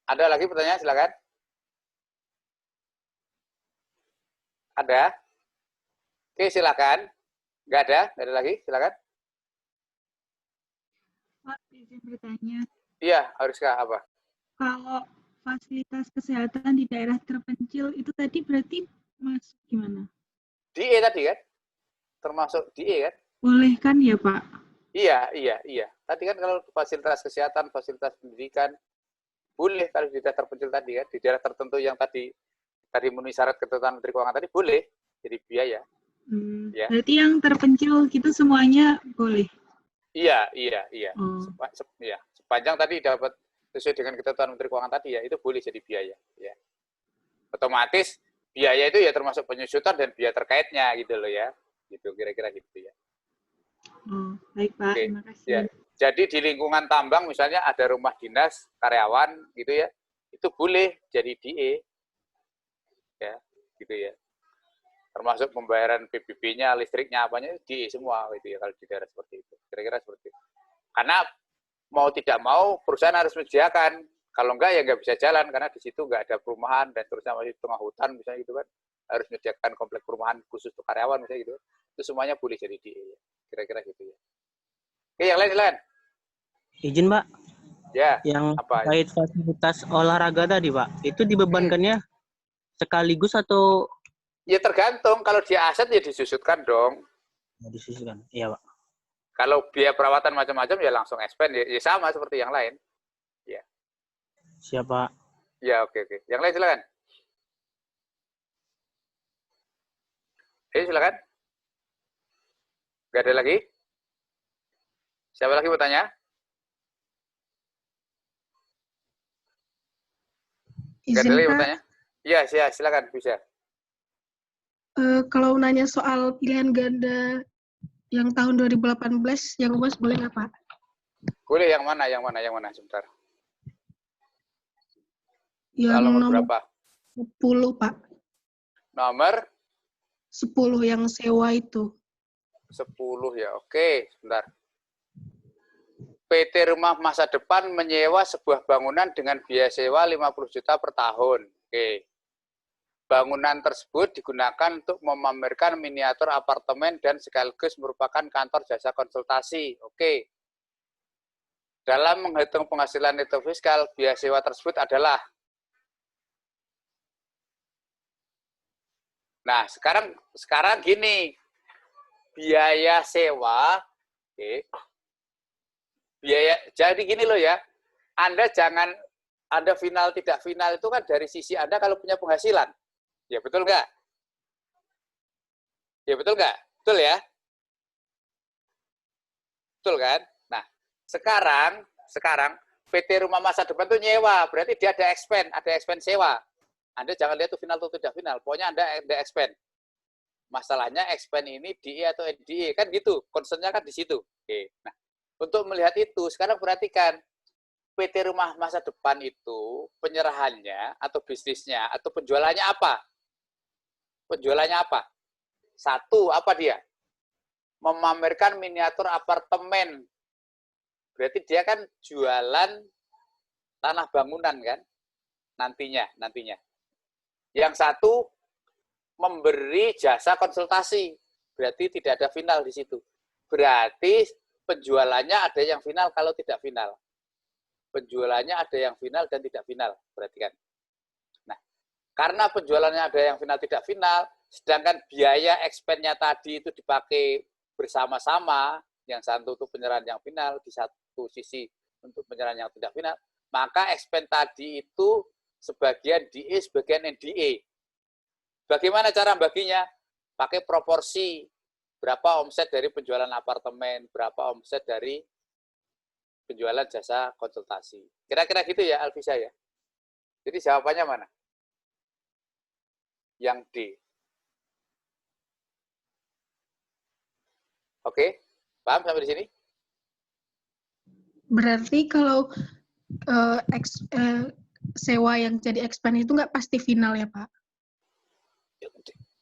Ada lagi pertanyaan, silakan. Ada? Oke, silakan. Nggak ada lagi, silakan. Pak, izin bertanya. Iya, haruskah apa? Kalau fasilitas kesehatan di daerah terpencil itu tadi berarti masuk gimana? DE tadi kan? Termasuk DE kan? Boleh kan ya, Pak? Iya. Tadi kan kalau fasilitas kesehatan, fasilitas pendidikan, boleh kalau di daerah terpencil tadi kan, di daerah tertentu yang tadi memenuhi syarat ketentuan Menteri Keuangan tadi boleh jadi biaya. Ya. Berarti yang terpencil gitu semuanya boleh? Iya. Oh. Ya. Sepanjang tadi dapat sesuai dengan ketentuan Menteri Keuangan tadi ya, itu boleh jadi biaya. Ya. Otomatis biaya itu ya termasuk penyusutan dan biaya terkaitnya gitu loh ya. Gitu kira-kira gitu ya. Oh, baik Pak, Oke. terima kasih. Ya. Jadi di lingkungan tambang misalnya ada rumah dinas karyawan gitu ya, itu boleh jadi DE. Ya, gitu ya. Termasuk pembayaran PBB-nya, listriknya, apanya, DE semua gitu ya kalau di daerah seperti itu. Kira-kira seperti itu. Karena mau tidak mau perusahaan harus menyediakan. Kalau enggak ya nggak bisa jalan karena di situ nggak ada perumahan dan terusnya masih tengah hutan misalnya gitu kan. Harus menyediakan komplek perumahan khusus untuk karyawan misalnya gitu. Itu semuanya boleh jadi DE ya. Kira-kira gitu ya. Oke, yang lain silakan. Izin, Pak. Ya. Yang apa? terkait fasilitas olahraga tadi, Pak. Itu dibebankannya sekaligus atau? Ya tergantung. Kalau dia aset ya disusutkan dong. Disusutkan. Iya, Pak. Kalau biaya perawatan macam-macam ya langsung expand ya sama seperti yang lain. Ya. Siapa? Ya, oke. Yang lain silakan. Silakan. Gak ada lagi? Siapa lagi bertanya? Gak ada lagi bertanya? Iya, silakan bisa. Kalau nanya soal pilihan ganda yang tahun 2018, yang luas boleh nggak, Pak? Boleh, yang mana? Sebentar. Yang nomor berapa? 10, Pak. Nomor? 10 yang sewa itu. 10 ya, oke. Sebentar. PT Rumah Masa Depan menyewa sebuah bangunan dengan biaya sewa 50 juta per tahun. Oke. Bangunan tersebut digunakan untuk memamerkan miniatur apartemen dan sekaligus merupakan kantor jasa konsultasi. Oke. Dalam menghitung penghasilan neto fiskal, biaya sewa tersebut adalah. Nah, sekarang gini. Biaya sewa, oke. Jadi gini loh ya. Anda final tidak final itu kan dari sisi Anda kalau punya penghasilan. Ya betul nggak? Betul ya? Betul kan? Nah, sekarang PT Rumah Masa Depan itu nyewa, berarti dia ada expense sewa. Anda jangan lihat itu final atau tidak final, pokoknya Anda ada expense. Masalahnya expense ini DE atau NDE, kan gitu, concern-nya kan di situ. Oke. Nah, untuk melihat itu, sekarang perhatikan, PT Rumah Masa Depan itu penyerahannya atau bisnisnya atau penjualannya apa? Satu, apa dia? Memamerkan miniatur apartemen. Berarti dia kan jualan tanah bangunan kan? Nantinya. Yang satu, memberi jasa konsultasi. Berarti tidak ada final di situ. Berarti penjualannya ada yang final kalau tidak final. Penjualannya ada yang final dan tidak final. Perhatikan. karena penjualannya ada yang final tidak final, sedangkan biaya expense-nya tadi itu dipakai bersama-sama, yang satu untuk penyerahan yang final, di satu sisi untuk penyerahan yang tidak final, maka expense tadi itu sebagian DE, sebagian NDE. Bagaimana cara baginya? Pakai proporsi. Berapa omset dari penjualan apartemen, berapa omset dari penjualan jasa konsultasi. Kira-kira gitu ya, Alvisa ya? Jadi jawabannya mana? Yang D. Oke, paham sampai di sini? Berarti kalau sewa yang jadi expense itu nggak pasti final ya, Pak?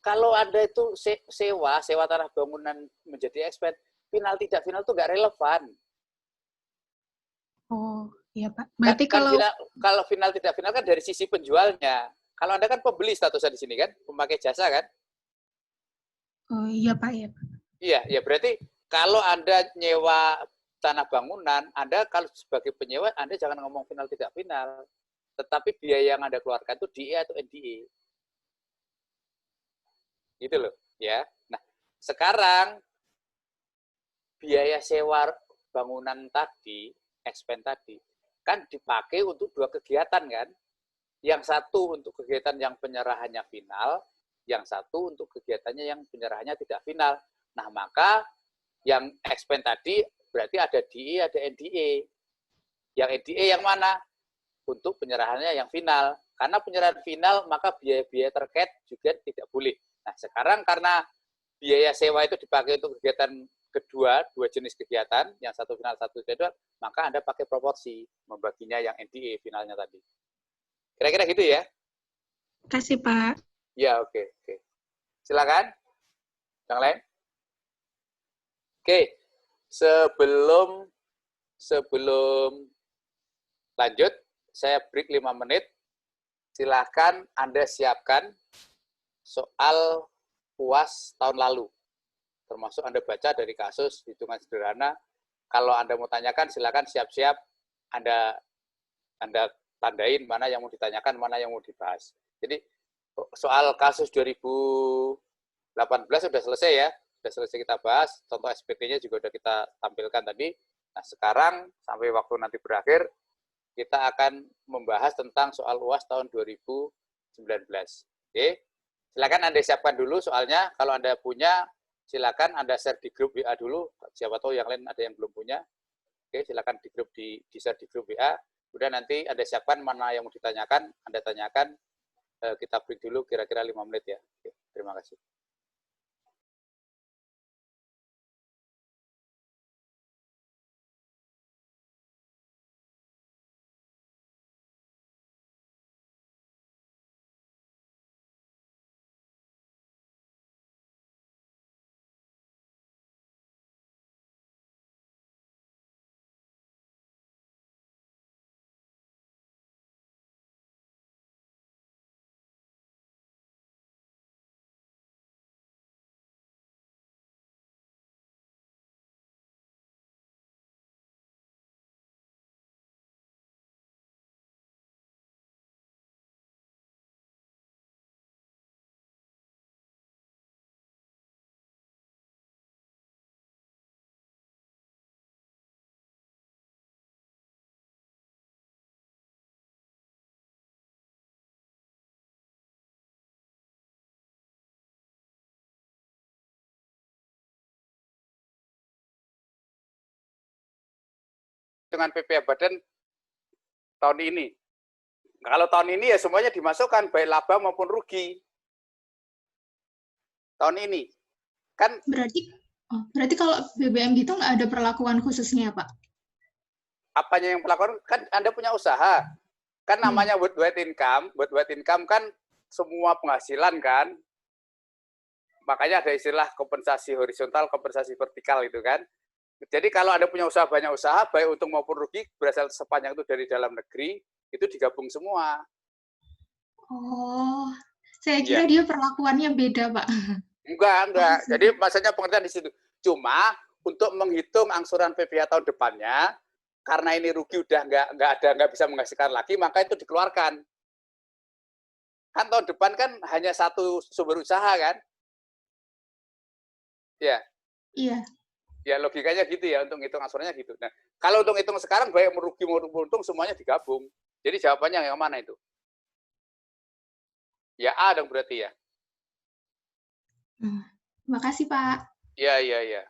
Kalau ada itu sewa tanah bangunan menjadi expense, final tidak final itu nggak relevan. Oh, iya Pak. Berarti kan kalau kalau final tidak final kan dari sisi penjualnya. Kalau Anda kan pembeli statusnya di sini kan, pemakai jasa kan? Oh, iya Pak, ya. Iya, ya berarti kalau Anda nyewa tanah bangunan, Anda kalau sebagai penyewa, Anda jangan ngomong final tidak final. Tetapi biaya yang Anda keluarkan itu DE atau NDE. Gitu loh, ya. Nah, sekarang biaya sewa bangunan tadi, expense tadi, kan dipakai untuk dua kegiatan kan? Yang satu untuk kegiatan yang penyerahannya final, yang satu untuk kegiatannya yang penyerahannya tidak final. Nah, maka yang expense tadi berarti ada DE, ada NDE. Yang NDE yang mana? Untuk penyerahannya yang final. Karena penyerahan final, maka biaya-biaya terkait juga tidak boleh. Nah, sekarang karena biaya sewa itu dipakai untuk kegiatan kedua, dua jenis kegiatan, yang satu final, satu tidak, maka Anda pakai proporsi, membaginya yang NDE finalnya tadi. Kira-kira gitu ya? Kasih, Pak. Ya, oke. Silakan. Yang lain? Oke. Sebelum lanjut, saya break 5 menit. Silakan Anda siapkan soal UAS tahun lalu. Termasuk Anda baca dari kasus hitungan sederhana. Kalau Anda mau tanyakan, silakan siap-siap Anda tandain mana yang mau ditanyakan, mana yang mau dibahas. Jadi soal kasus 2018 sudah selesai ya. Sudah selesai kita bahas. Contoh SPT-nya juga sudah kita tampilkan tadi. Nah, sekarang sampai waktu nanti berakhir, kita akan membahas tentang soal UAS tahun 2019. Oke. Silakan Anda siapkan dulu soalnya. Kalau Anda punya, silakan Anda share di grup WA dulu. Siapa tahu yang lain ada yang belum punya. Oke, silakan di-share di grup WA. Kemudian nanti Anda siapkan mana yang mau ditanyakan, Anda tanyakan. Kita break dulu kira-kira 5 menit ya. Oke, terima kasih. Dengan PPh Badan tahun ini. Kalau tahun ini ya semuanya dimasukkan, baik laba maupun rugi. Tahun ini. Kan berarti kalau BBM gitu nggak ada perlakuan khususnya, Pak? Apanya yang perlakuan? Kan Anda punya usaha. Kan namanya worldwide income. Worldwide income kan semua penghasilan kan. Makanya ada istilah kompensasi horizontal, kompensasi vertikal itu kan. Jadi kalau Anda punya usaha, banyak usaha, baik untung maupun rugi, berasal sepanjang itu dari dalam negeri, itu digabung semua. Oh, saya kira dia perlakuannya beda, Pak. Enggak. Jadi maksudnya pengertian di situ. Cuma untuk menghitung angsuran PPh tahun depannya, karena ini rugi udah nggak bisa menghasilkan lagi, maka itu dikeluarkan. Kan tahun depan kan hanya satu sumber usaha kan? Ya. Iya. Ya logikanya gitu ya, untuk ngitung angsurannya gitu. Nah, kalau untuk ngitung sekarang baik merugi maupun untung semuanya digabung. Jadi jawabannya yang mana itu? Ya A dong berarti ya. Makasih, Pak. Iya.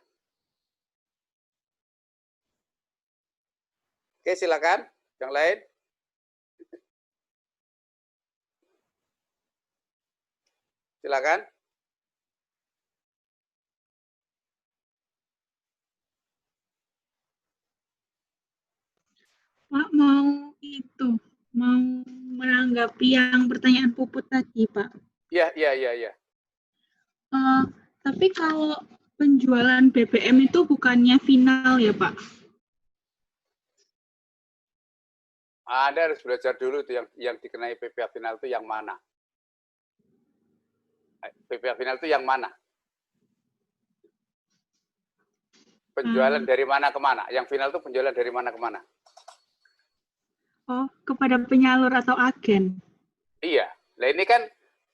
Oke, silakan. Yang lain? Silakan. Pak, mau menanggapi yang pertanyaan Puput tadi, Pak. Iya. Tapi kalau penjualan BBM itu bukannya final ya, Pak? Anda harus belajar dulu itu yang dikenai PPh final itu yang mana? PPh final itu yang mana? Penjualan dari mana ke mana? Yang final itu penjualan dari mana ke mana? Oh, kepada penyalur atau agen? Iya. Nah ini kan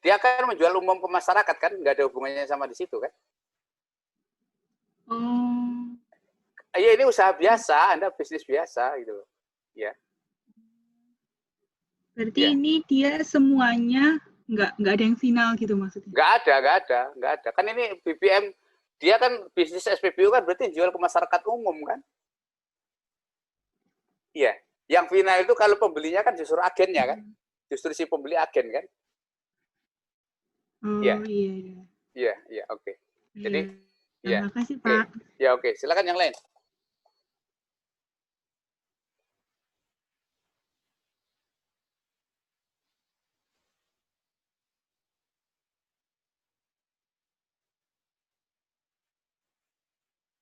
dia kan menjual umum ke masyarakat kan, nggak ada hubungannya sama di situ kan? Oh. Iya, ini usaha biasa, Anda bisnis biasa gitu loh. Ya. Berarti ini dia semuanya nggak ada yang final gitu maksudnya? Nggak ada. Kan ini BBM, dia kan bisnis SPBU kan berarti jual ke masyarakat umum kan? Iya. Yang final itu kalau pembelinya kan justru agennya kan? Justru si pembeli agen kan? Oh iya. Iya, oke. Jadi, terima kasih Pak. Ya oke. Silakan yang lain.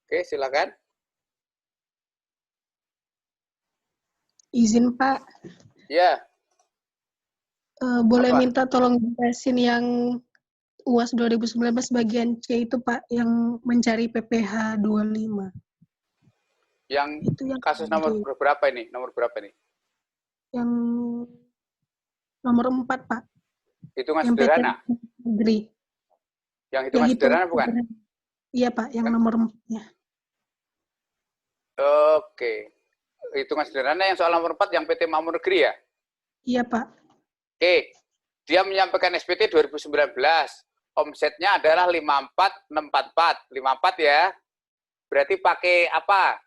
Oke, silakan. Izin Pak. Ya. Boleh Apa? minta tolong jelasin yang UAS 2019 bagian C itu Pak, yang mencari PPh 25. Yang itu yang kasus nomor berapa ini? Nomor berapa nih? Yang nomor 4 Pak. Hitungan yang sederhana? Negeri. Yang hitungan sederhana bukan? Iya Pak, yang nomor 4-nya. Oke. Hitungan sederhana yang soal nomor 4 yang PT Makmur Negeri ya? Iya Pak. Oke. Dia menyampaikan SPT 2019. Omsetnya adalah 54644. 54 ya. Berarti pakai apa?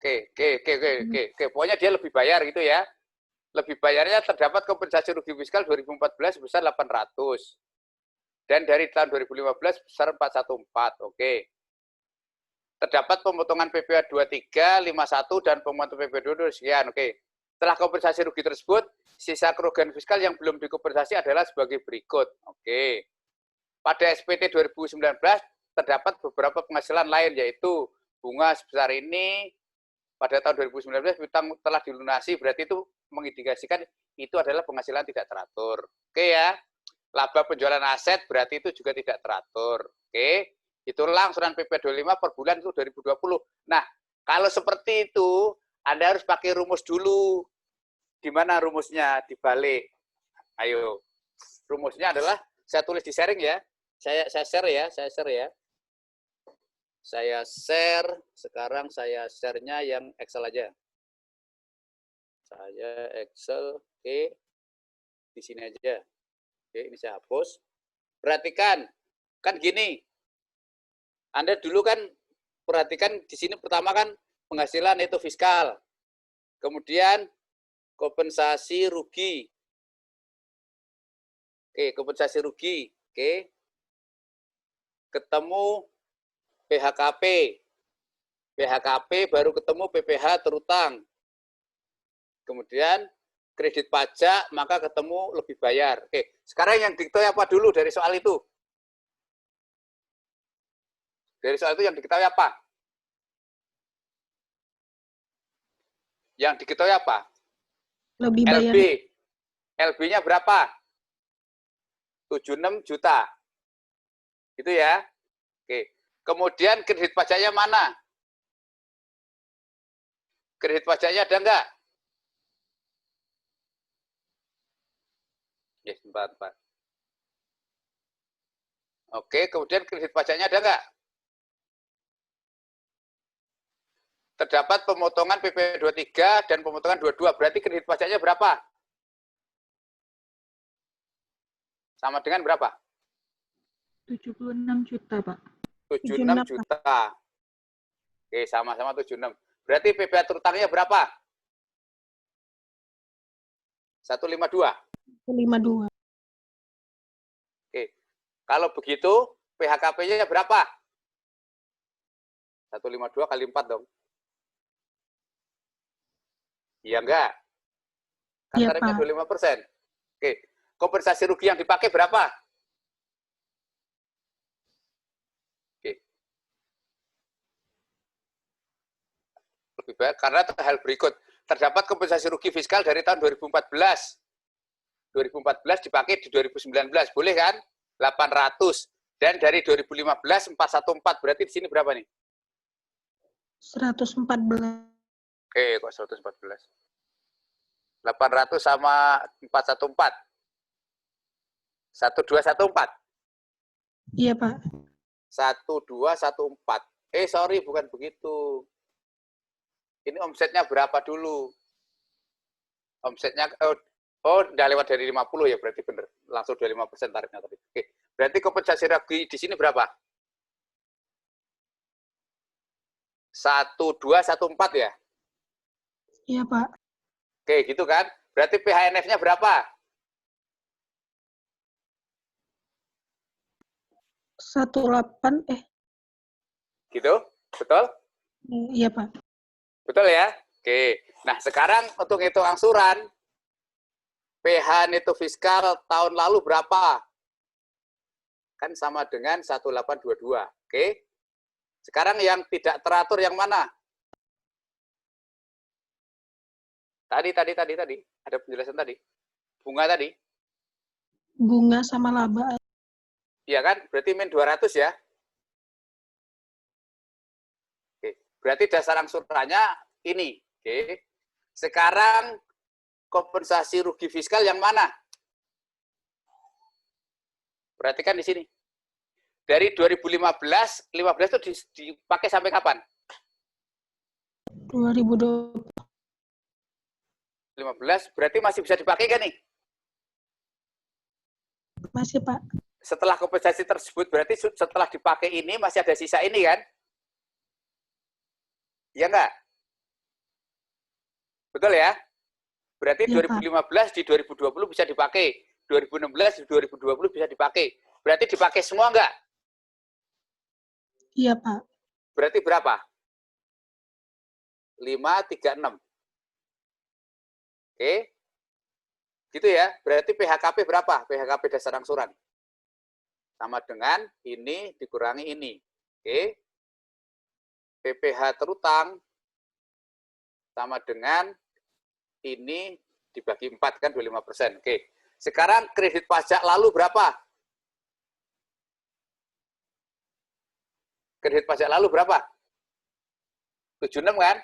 Oke. Pokoknya dia lebih bayar gitu ya. Lebih bayarnya terdapat kompensasi rugi fiskal 2014 sebesar 800. Dan dari tahun 2015 besar 414. Oke. Terdapat pemotongan PPh 23, 51 dan pemotongan PPh 22 sekian. Oke. Setelah kompensasi rugi tersebut, sisa kerugian fiskal yang belum dikompensasi adalah sebagai berikut. Oke. Pada SPT 2019 terdapat beberapa penghasilan lain, yaitu bunga sebesar ini pada tahun 2019 utang telah dilunasi, berarti itu mengindikasikan itu adalah penghasilan tidak teratur. Oke ya. Laba penjualan aset berarti itu juga tidak teratur. Oke. Itulah angsuran PP 25 per bulan itu 2020. Nah, kalau seperti itu, Anda harus pakai rumus dulu. Di mana rumusnya? Dibalik. Ayo. Rumusnya adalah, saya tulis di sharing ya. Saya share ya. Saya share, sekarang saya share-nya yang Excel aja. Saya Excel, oke. Di sini aja. Oke, ini saya hapus. Perhatikan, kan gini. Anda dulu kan perhatikan di sini pertama kan penghasilan itu fiskal. Kemudian kompensasi rugi. Oke, kompensasi rugi. Oke. Ketemu PHKP. PHKP baru ketemu PPh terutang. Kemudian kredit pajak, maka ketemu lebih bayar. Oke, sekarang yang diketahui apa dulu dari soal itu? Dari soal itu yang diketahui apa? Yang diketahui apa? Lebih bayar. LB-nya berapa? 76 juta. Gitu ya. Oke. Kemudian kredit pajaknya mana? Kredit pajaknya ada enggak? Ya, sebentar. Oke, kemudian kredit pajaknya ada enggak? Terdapat pemotongan PP 23 dan pemotongan 22. Berarti kredit pajaknya berapa? Sama dengan berapa? 76 juta, Pak. 76 juta. Oke, sama-sama 76. Berarti PP atur utangnya berapa? 152. 152. Oke. Kalau begitu, PHKP-nya berapa? 152 kali 4 dong. Iya enggak? Kan Iya, tarifnya Pak. 25%. Oke. Kompensasi rugi yang dipakai berapa? Oke. Lebih baik karena hal berikut. Terdapat kompensasi rugi fiskal dari tahun 2014. 2014 dipakai di 2019. Boleh kan? 800. Dan dari 2015, 414. Berarti di sini berapa nih? 114. Oke, kok 114. 800 sama 414. 1214. Iya, Pak. 1214. Sorry, bukan begitu. Ini omsetnya berapa dulu? Omsetnya, udah lewat dari 50 ya, berarti benar. Langsung 25% tarifnya tadi. Oke, berarti kompensasi rugi di sini berapa? 1214 ya? Iya, Pak. Oke, gitu kan? Berarti PHNF-nya berapa? 18 Gitu? Betul? Iya, Pak. Betul ya? Oke. Nah, sekarang untuk hitung angsuran, PH neto fiskal tahun lalu berapa? Kan sama dengan 1822. Oke. Sekarang yang tidak teratur yang mana? Tadi. Ada penjelasan tadi. Bunga tadi. Bunga sama laba. Iya kan? Berarti min 200 ya? Oke. Berarti dasar angsurannya ini. Oke. Sekarang kompensasi rugi fiskal yang mana? Perhatikan di sini. Dari 2015, 15 itu dipakai sampai kapan? 2020. 15, berarti masih bisa dipakai kan nih? Masih, Pak. Setelah kompensasi tersebut, berarti setelah dipakai ini masih ada sisa ini kan? Iya enggak? Betul ya? Berarti Ya, 2015 di 2020 bisa dipakai. 2016 di 2020 bisa dipakai. Berarti dipakai semua enggak? Iya, Pak. Berarti berapa? 536. Oke. Gitu ya. Berarti PHKP berapa? PHKP dasar angsuran. Sama dengan ini dikurangi ini. Oke. PPH terutang sama dengan ini dibagi 4 kan 25%. Oke. Sekarang kredit pajak lalu berapa? Kredit pajak lalu berapa? 76 kan?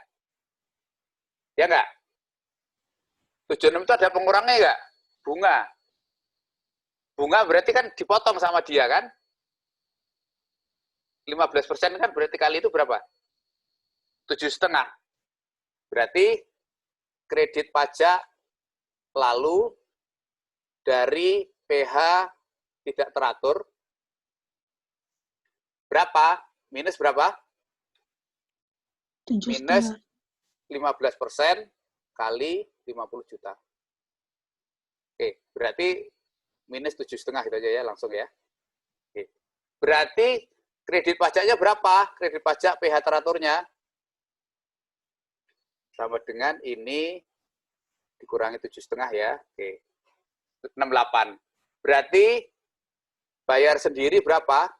Ya enggak? 76 itu ada pengurangnya enggak? Bunga. Bunga berarti kan dipotong sama dia kan? 15% kan berarti kali itu berapa? 7,5. Berarti kredit pajak lalu dari PH tidak teratur berapa? Minus berapa? 7,5. Minus 15% kali 50 juta. Oke, berarti minus 7,5 gitu aja ya, langsung ya. Oke. Berarti kredit pajaknya berapa? Kredit pajak PH teraturnya sama dengan ini dikurangi 7,5 ya. Oke. 68. Berarti bayar sendiri berapa?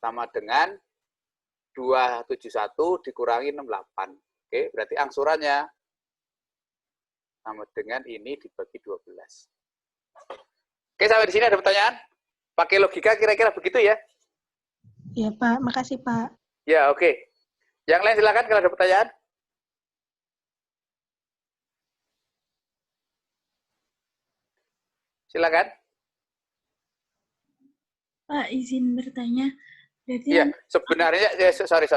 Sama dengan 271 dikurangi 68. Oke, berarti angsurannya sama dengan ini dibagi 12. Oke, sampai di sini ada pertanyaan? Pakai logika kira-kira begitu ya? Iya, Pak. Makasih, Pak. Ya, oke. Yang lain silakan kalau ada pertanyaan. Silakan. Pak, izin bertanya. Berarti Iya, sebenarnya sorry.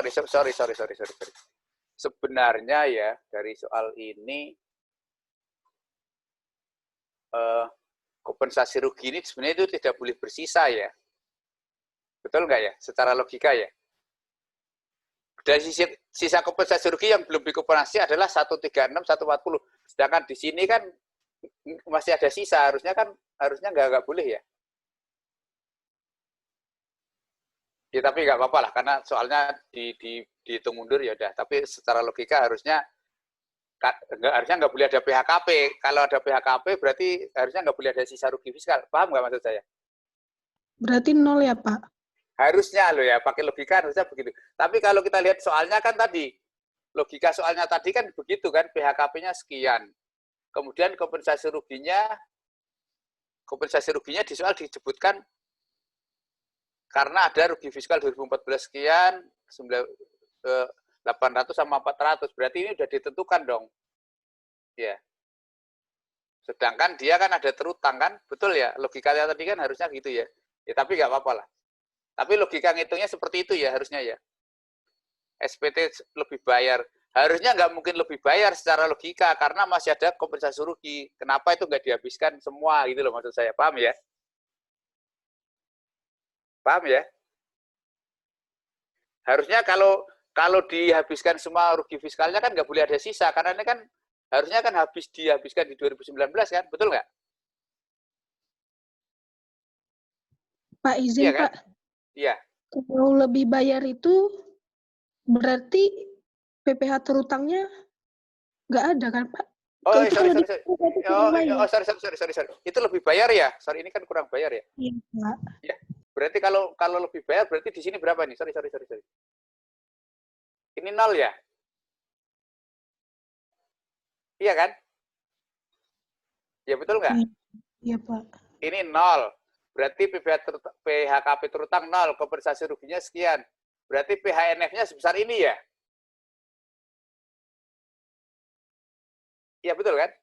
Sebenarnya ya dari soal ini kompensasi rugi ini sebenarnya itu tidak boleh bersisa ya. Betul nggak ya? Secara logika ya. Dari sisa kompensasi rugi yang belum dikompensasi adalah 136, 140. Sedangkan di sini kan masih ada sisa, harusnya nggak boleh ya. Ya tapi nggak apa-apa lah, karena soalnya dihitung mundur ya udah. Tapi secara logika harusnya nggak boleh ada PHKP. Kalau ada PHKP berarti harusnya nggak boleh ada sisa rugi fiskal. Paham nggak maksud saya? Berarti 0 ya, Pak? Harusnya loh ya, pakai logika harusnya begitu. Tapi kalau kita lihat soalnya kan tadi, logika soalnya tadi kan begitu kan, PHKP-nya sekian. Kemudian kompensasi ruginya di soal disebutkan karena ada rugi fiskal 2014 sekian, 800 sama 400. Berarti ini sudah ditentukan dong. Ya. Sedangkan dia kan ada terutang kan, betul ya? Logikanya tadi kan harusnya gitu ya. Ya tapi nggak apa-apa lah. Tapi logika ngitungnya seperti itu ya harusnya ya. SPT lebih bayar. Harusnya nggak mungkin lebih bayar secara logika karena masih ada kompensasi rugi. Kenapa itu nggak dihabiskan semua gitu loh maksud saya. Paham ya? Paham ya? Harusnya kalau dihabiskan semua rugi fiskalnya kan nggak boleh ada sisa karena ini kan harusnya kan dihabiskan di 2019 kan, betul nggak? Pak izin Iya kan? Pak. Iya. Kalau lebih bayar itu berarti PPh terutangnya nggak ada kan Pak? Oh, sorry. Itu lebih bayar ya? Sorry, ini kan kurang bayar ya? Iya, Pak. Ya. Berarti kalau lebih bayar, berarti di sini berapa nih? Sorry. Ini 0 ya? Iya kan? Ya betul nggak? Iya, Pak. Ini 0. Berarti PHKP terutang 0, kompensasi ruginya sekian. Berarti PHNF-nya sebesar ini ya? Iya betul kan?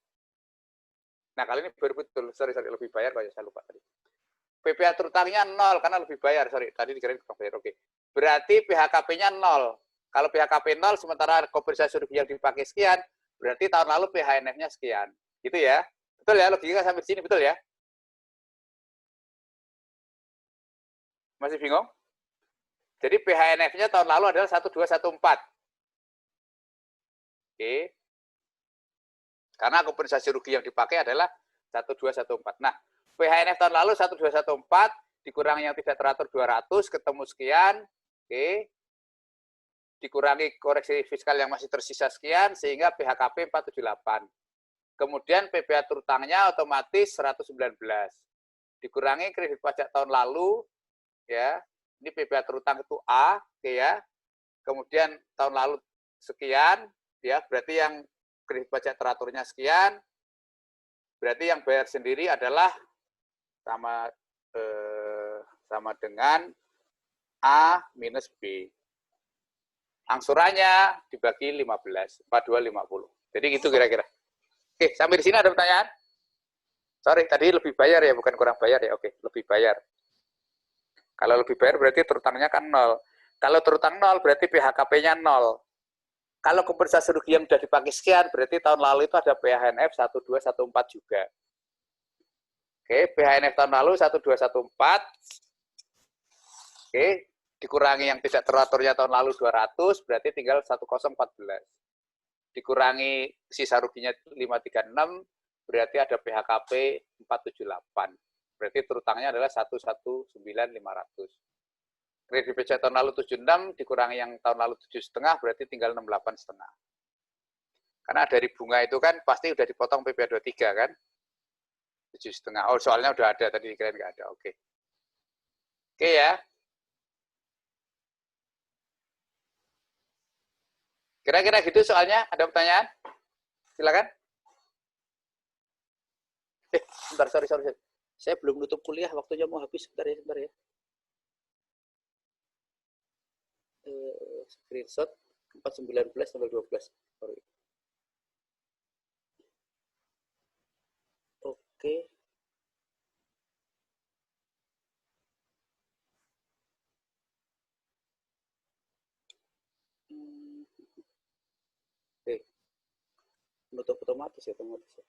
Nah, kali ini baru betul. Sorry, lebih bayar kalau saya lupa tadi. PPh terutangnya 0 karena lebih bayar. Sorry, tadi dikirain kurang bayar. Oke. Berarti PHKP-nya 0. Kalau PHKP 0 sementara kompensasi rugi yang dipakai sekian, berarti tahun lalu PHNF-nya sekian. Gitu ya. Betul ya, logika sampai sini betul ya? Masih bingung? Jadi PHNF-nya tahun lalu adalah 1214. Oke. Karena kompensasi rugi yang dipakai adalah 1214. Nah, PHNF tahun lalu 1214 dikurangi yang tidak teratur 200 ketemu sekian, oke. Dikurangi koreksi fiskal yang masih tersisa sekian sehingga PHKP 478. Kemudian PPh terutangnya otomatis 119. Dikurangi kredit pajak tahun lalu ya. Ini PPh terutang itu A, oke ya. Kemudian tahun lalu sekian ya, berarti yang kredit pajak teraturnya sekian. Berarti yang bayar sendiri adalah sama dengan A minus B. Angsurannya dibagi 15, 4250. Jadi gitu kira-kira. Oke, sampai di sini ada pertanyaan? Sorry, tadi lebih bayar ya, bukan kurang bayar ya. Oke, lebih bayar. Kalau lebih bayar berarti terutangnya kan 0. Kalau terutang 0 berarti PHKP-nya 0. Kalau kompensasi rugi yang sudah dipakai sekian, berarti tahun lalu itu ada PHNF 1214 juga. Oke, PHNF tahun lalu 1214. Oke, dikurangi yang tidak teraturnya tahun lalu 200, berarti tinggal 1014. Dikurangi sisa ruginya 536, berarti ada PHKP 478. Berarti terutangnya adalah 119.500. Kredit pajak tahun lalu 76, dikurangi yang tahun lalu 7,5, berarti tinggal 68,5. Karena dari bunga itu kan pasti udah dipotong PPh 23 kan? 7,5. Oh, soalnya udah ada, tadi kirain nggak ada. Oke. Oke ya. Kira-kira gitu soalnya, ada pertanyaan? Silakan. Bentar, sorry. Saya belum nutup kuliah, waktunya mau habis. Sebentar ya. Screenshot. 419 tambah 12. Sorry. Oke. Oke. Menutup otomatis ya, otomatis ya.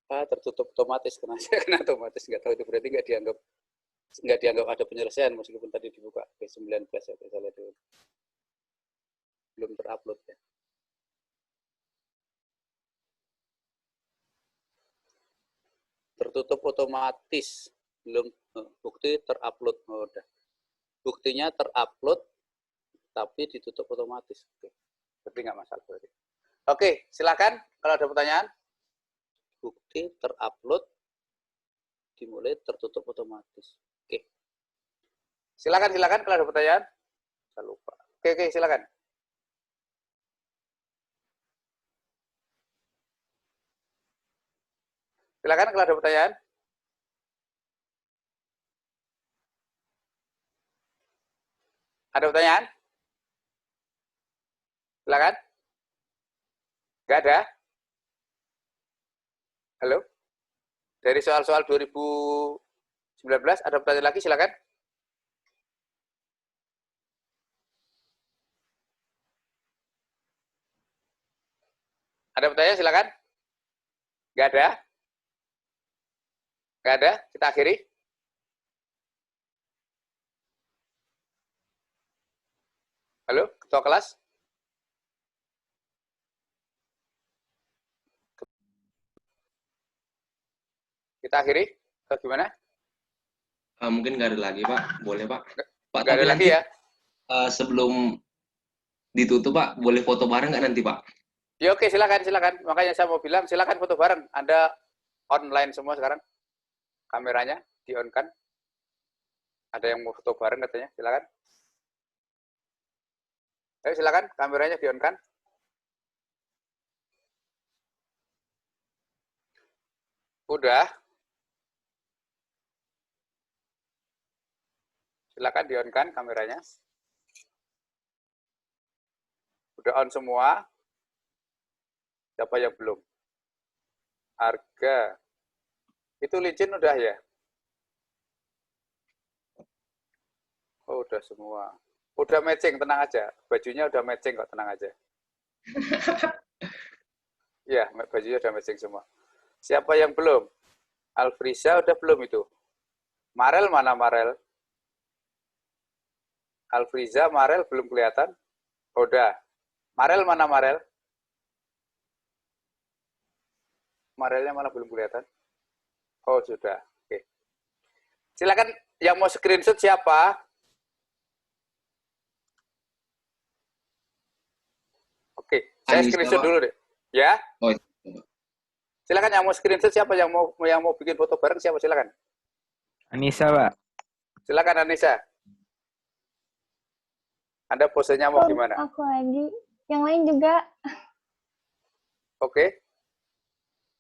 Tertutup otomatis karena saya kena otomatis, nggak tahu itu berarti nggak dianggap ada penyelesaian meskipun tadi dibuka ke 19 ya, saya lihat dulu. Belum terupload ya. Tertutup otomatis, belum bukti terupload. Oh, udah. Buktinya terupload tapi ditutup otomatis. Oke. Berarti nggak masalah berarti. Oke, silakan kalau ada pertanyaan. Bukti terupload dimulai tertutup otomatis. Oke. Silakan kalau ada pertanyaan. Saya lupa. Oke, silakan. Silakan kalau ada pertanyaan. Ada pertanyaan? Silakan. Nggak ada? Halo? Dari soal-soal 2019 ada pertanyaan lagi, silakan. Ada pertanyaan, silakan. Nggak ada? Nggak ada? Kita akhiri. Halo, ketua kelas? Kita akhiri? Atau gimana? Mungkin nggak ada lagi, Pak. Boleh, Pak. Pak, nggak tapi ada nanti lagi ya? Sebelum ditutup, Pak, boleh foto bareng nggak nanti, Pak? Ya oke, silakan. Makanya saya mau bilang, silakan foto bareng. Anda online semua sekarang. Kameranya di-on-kan. Ada yang mau foto bareng katanya, silakan. Ayo silakan, kameranya di-on-kan. Udah. Silakan di-on-kan kameranya. Udah on semua. Siapa yang belum? Harga. Itu licin udah ya? Oh, udah semua. Udah matching, tenang aja. Bajunya udah matching kok, tenang aja. Iya, bajunya udah matching semua. Siapa yang belum? Alfriza udah belum itu? Marel mana Marel? Alfriza, Marel belum kelihatan? Udah. Marel mana Marel? Marelnya malah belum kelihatan. Oh, sudah. Oke. Silakan yang mau screenshot siapa? Oke, saya screenshot dulu deh. Ya? Oh, silakan yang mau screenshot siapa, yang mau bikin foto bareng siapa, silakan. Anissa, Pak. Silakan Anissa. Anda posenya mau gimana? Aku lagi. Yang lain juga. Oke.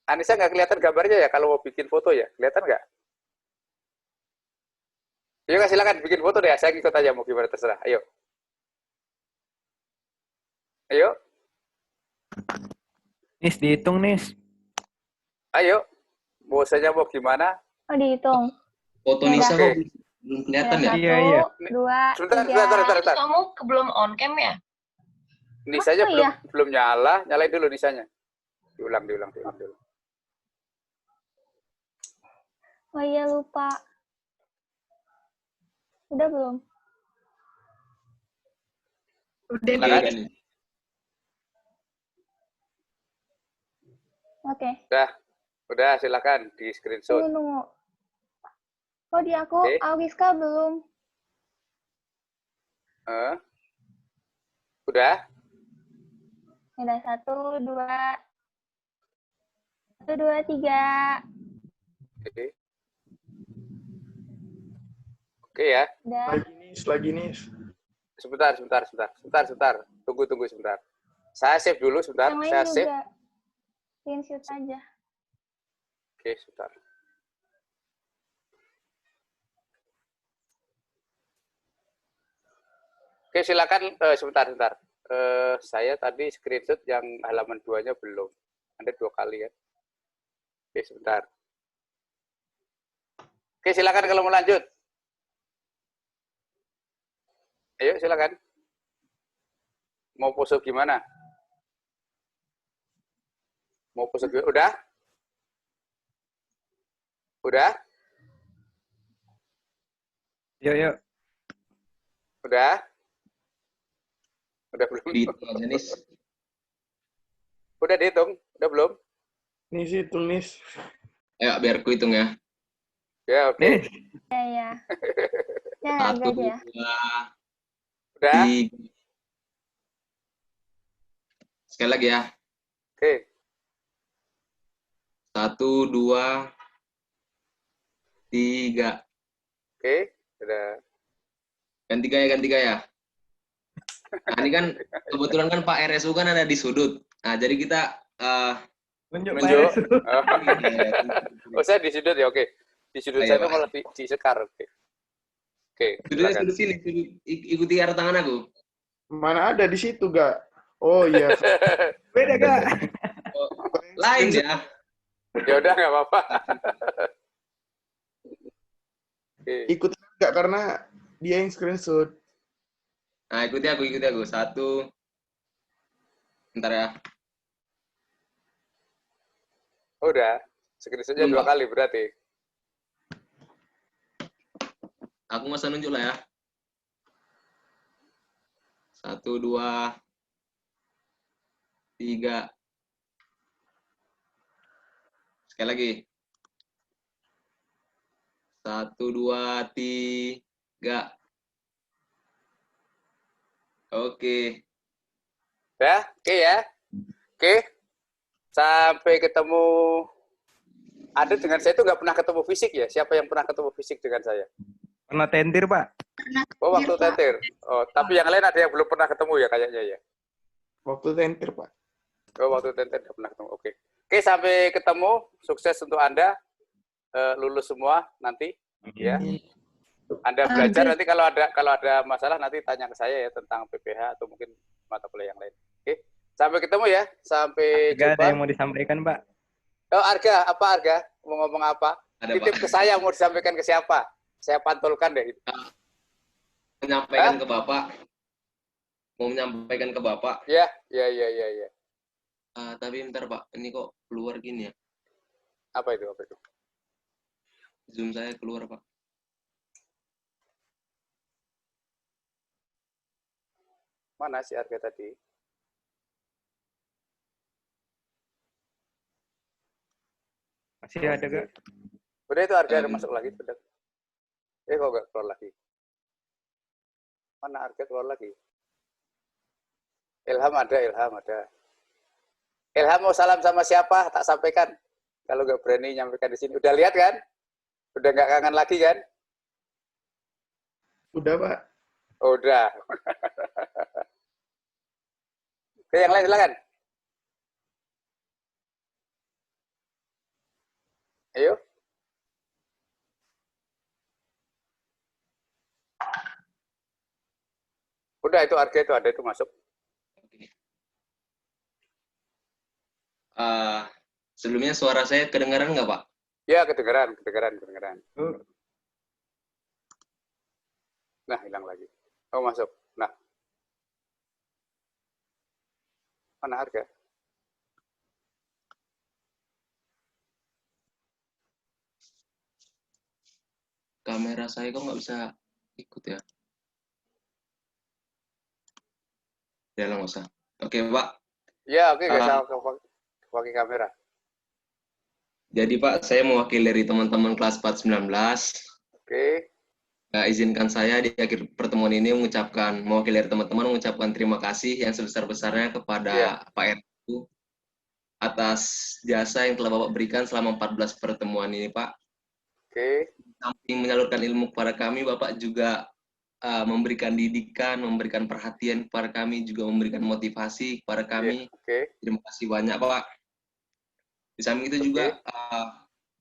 Anissa nggak kelihatan gambarnya ya kalau mau bikin foto ya? Kelihatan nggak? Ayo silakan bikin foto deh. Saya ikut aja mau gimana terserah. Ayo. Ayo. Nis, dihitung, Nis. Ayo. Posenya mau gimana? Oh, dihitung. Foto Nisa kok belum kelihatan ya? Iya. 1, 2, Sebentar. 3. Kamu belum on cam ya? Nisanya belum nyala. Nyalain dulu Nisanya. Diulang dulu. Oh iya, lupa. Udah belum? Udah. Oke. Udah silakan di screenshot. Tunggu. Oh, di aku Awiska belum. Udah? Udah 1, 2. 1, 2, 3. Oke ya. Udah. Lagi nis. Sebentar. Tunggu sebentar. Saya save dulu sebentar. Yang lain Saya juga. save. Screenshot aja. Oke, sebentar. Oke, silakan. Sebentar. Saya tadi screenshot yang halaman 2-nya belum. Anda 2 kali kan? Oke, sebentar. Oke, silakan kalau mau lanjut. Ayo, silakan. Mau pose gimana? Mau pose gimana? Udah? Udah? Yuk. Udah? Udah belum? Udah dihitung? Udah belum? Nis, hitung, Nis. Ayo, biar aku hitung ya. Ya, oke. Ya. Ya, Satu, guys ya. Udah? Sekali lagi ya. Oke. 1, 2, 3. Oke, udah. Ganti gaya. Nah, ini kan kebetulan kan Pak RSU kan ada di sudut. Nah, jadi kita Menunjuk. Oh, saya di sudut ya, oke. Di sudut saya itu malah di sekar, oke. Oke, sudut sini, ikuti arah tangan aku. Mana ada di situ, Gak? Oh iya. Beda, Gak? Lain ya. Ya udah, nggak apa-apa. Ikut nggak karena dia yang screenshot. Nah, ikuti aku. 1. Bentar ya. Udah. Screenshotnya 2 kali berarti. Aku nggak usah nunjuk lah ya. 1, 2, 3. Sekali lagi. 1, 2, 3. Oke. Ya, oke ya. Oke. Sampai ketemu. Ada dengan saya itu nggak pernah ketemu fisik ya? Siapa yang pernah ketemu fisik dengan saya? Pernah tentir, Pak. Oh, waktu tentir. Oh, tapi yang lain ada yang belum pernah ketemu ya kayaknya ya? Waktu tentir, Pak. Oh, waktu tentir nggak pernah ketemu. Oke. Oke, sampai ketemu. Sukses untuk Anda. Lulus semua nanti. Ya. Anda belajar nanti kalau ada masalah nanti tanya ke saya ya tentang PPH atau mungkin mata kuliah yang lain. Oke. Sampai ketemu ya. Sampai Arga, jumpa. ada yang mau disampaikan, Pak? Oh, Arga, apa Arga? Mau ngomong apa? Titip ke saya, mau disampaikan ke siapa? Saya pantulkan deh itu. Menyampaikan ke Bapak. Mau menyampaikan ke Bapak. Ya. Tapi bentar, Pak. Ini kok keluar gini ya? Apa itu? Zoom saya keluar, Pak. Mana si Arga tadi? Masih ada, Gak? Udah itu Arga ada masuk lagi. Udah. Kok nggak keluar lagi? Mana Arga keluar lagi? Ilham ada. Ilham mau salam sama siapa? Tak sampaikan. Kalau nggak berani nyampaikan di sini. Udah lihat kan? Udah nggak kangen lagi kan? Udah, Pak. Udah. Oke, yang lain silakan. Ayo. Udah itu Arga itu ada itu masuk. Sebelumnya suara saya kedengaran nggak, Pak? Ya, kedengaran. Nah, hilang lagi. Oh, masuk. Nah. Mana Arga? Kamera saya kok nggak bisa ikut ya? Ya, nggak usah. Oke, Pak. Ya, oke. Nggak usah pakai kamera. Jadi, Pak, saya mewakili dari teman-teman kelas 419. Oke. Izinkan saya di akhir pertemuan ini mewakili dari teman-teman mengucapkan terima kasih yang sebesar-besarnya kepada Pak RSU atas jasa yang telah Bapak berikan selama 14 pertemuan ini, Pak. Oke. Samping menyalurkan ilmu kepada kami, Bapak juga memberikan didikan, memberikan perhatian kepada kami, juga memberikan motivasi kepada kami. Terima kasih banyak, Pak. Di samping itu juga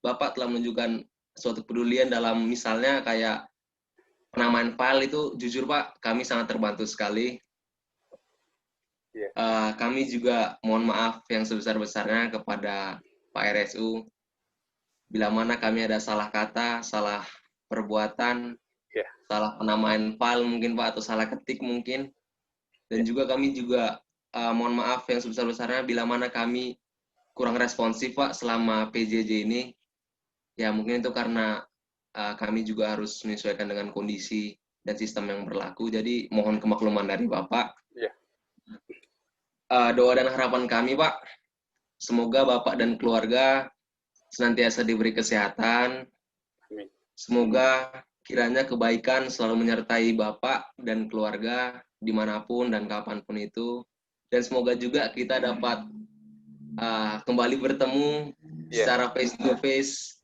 Bapak telah menunjukkan suatu kepedulian dalam misalnya kayak penamaan file itu jujur Pak, kami sangat terbantu sekali. Kami juga mohon maaf yang sebesar-besarnya kepada Pak RSU. Bila mana kami ada salah kata, salah perbuatan, salah penamaan file mungkin Pak, atau salah ketik mungkin. Dan juga kami juga mohon maaf yang sebesar-besarnya bila mana kami kurang responsif Pak selama PJJ ini. Ya mungkin itu karena kami juga harus menyesuaikan dengan kondisi dan sistem yang berlaku. Jadi mohon kemakluman dari Bapak. Doa dan harapan kami Pak, semoga Bapak dan keluarga senantiasa diberi kesehatan. Semoga kiranya kebaikan selalu menyertai Bapak dan keluarga dimanapun dan kapanpun itu. Dan semoga juga kita dapat kembali bertemu secara face to face.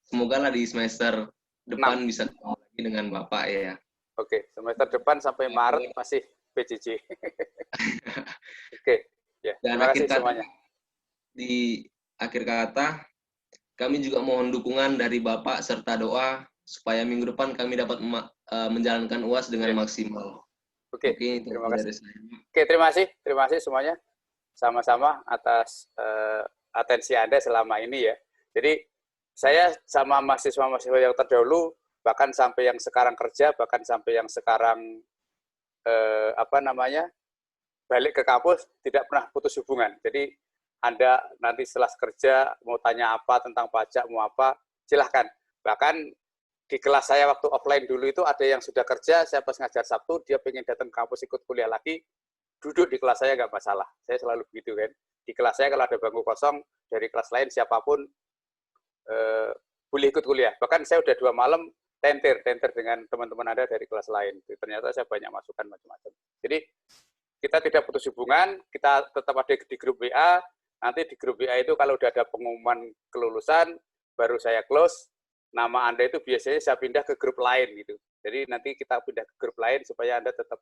Semoga lah di semester depan bisa ketemu lagi dengan Bapak ya. Oke, semester depan sampai Maret masih PJJ. Oke, ya. Dan Terima kasih semuanya. Di akhir kata, kami juga mohon dukungan dari Bapak serta doa supaya minggu depan kami dapat menjalankan UAS dengan maksimal. Oke, terima kasih. Oke, terima kasih semuanya. Sama-sama atas atensi Anda selama ini ya. Jadi saya sama mahasiswa-mahasiswa yang terdahulu, bahkan sampai yang sekarang kerja, bahkan sampai yang sekarang balik ke kampus, tidak pernah putus hubungan. Jadi Anda nanti setelah kerja mau tanya apa tentang pajak, mau apa, silahkan. Bahkan di kelas saya waktu offline dulu itu ada yang sudah kerja, saya pas ngajar Sabtu, dia pengen datang ke kampus ikut kuliah lagi, duduk di kelas saya nggak masalah. Saya selalu begitu kan. Di kelas saya kalau ada bangku kosong, dari kelas lain siapapun boleh ikut kuliah. Bahkan saya udah 2 malam tenter dengan teman-teman Anda dari kelas lain. Ternyata saya banyak masukan macam-macam. Jadi kita tidak putus hubungan, kita tetap ada di grup WA. Nanti di grup WA itu kalau udah ada pengumuman kelulusan, baru saya close. Nama Anda itu biasanya saya pindah ke grup lain gitu. Jadi nanti kita pindah ke grup lain supaya Anda tetap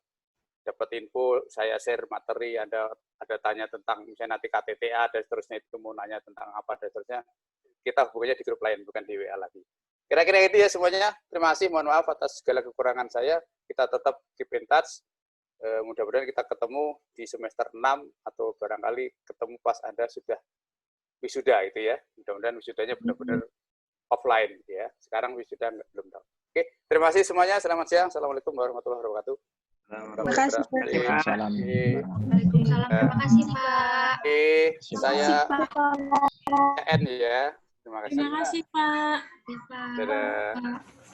dapat info, saya share materi, Anda ada tanya tentang misalnya nanti KTTA dan seterusnya, itu mau nanya tentang apa dan seterusnya, kita hubungannya di grup lain, bukan di WA lagi. Kira-kira itu ya semuanya. Terima kasih, mohon maaf atas segala kekurangan saya. Kita tetap keep in touch. Mudah-mudahan kita ketemu di semester 6 atau barangkali ketemu pas Anda sudah wisuda itu ya. Mudah-mudahan wisudanya benar-benar offline ya. Sekarang wisuda belum tahu. Oke, terima kasih semuanya. Selamat siang. Assalamualaikum warahmatullahi wabarakatuh. Terima kasih. Waalaikumsalam. Terima kasih Pak. Saya N ya. Terima kasih. Terima kasih, Pak. Dadah.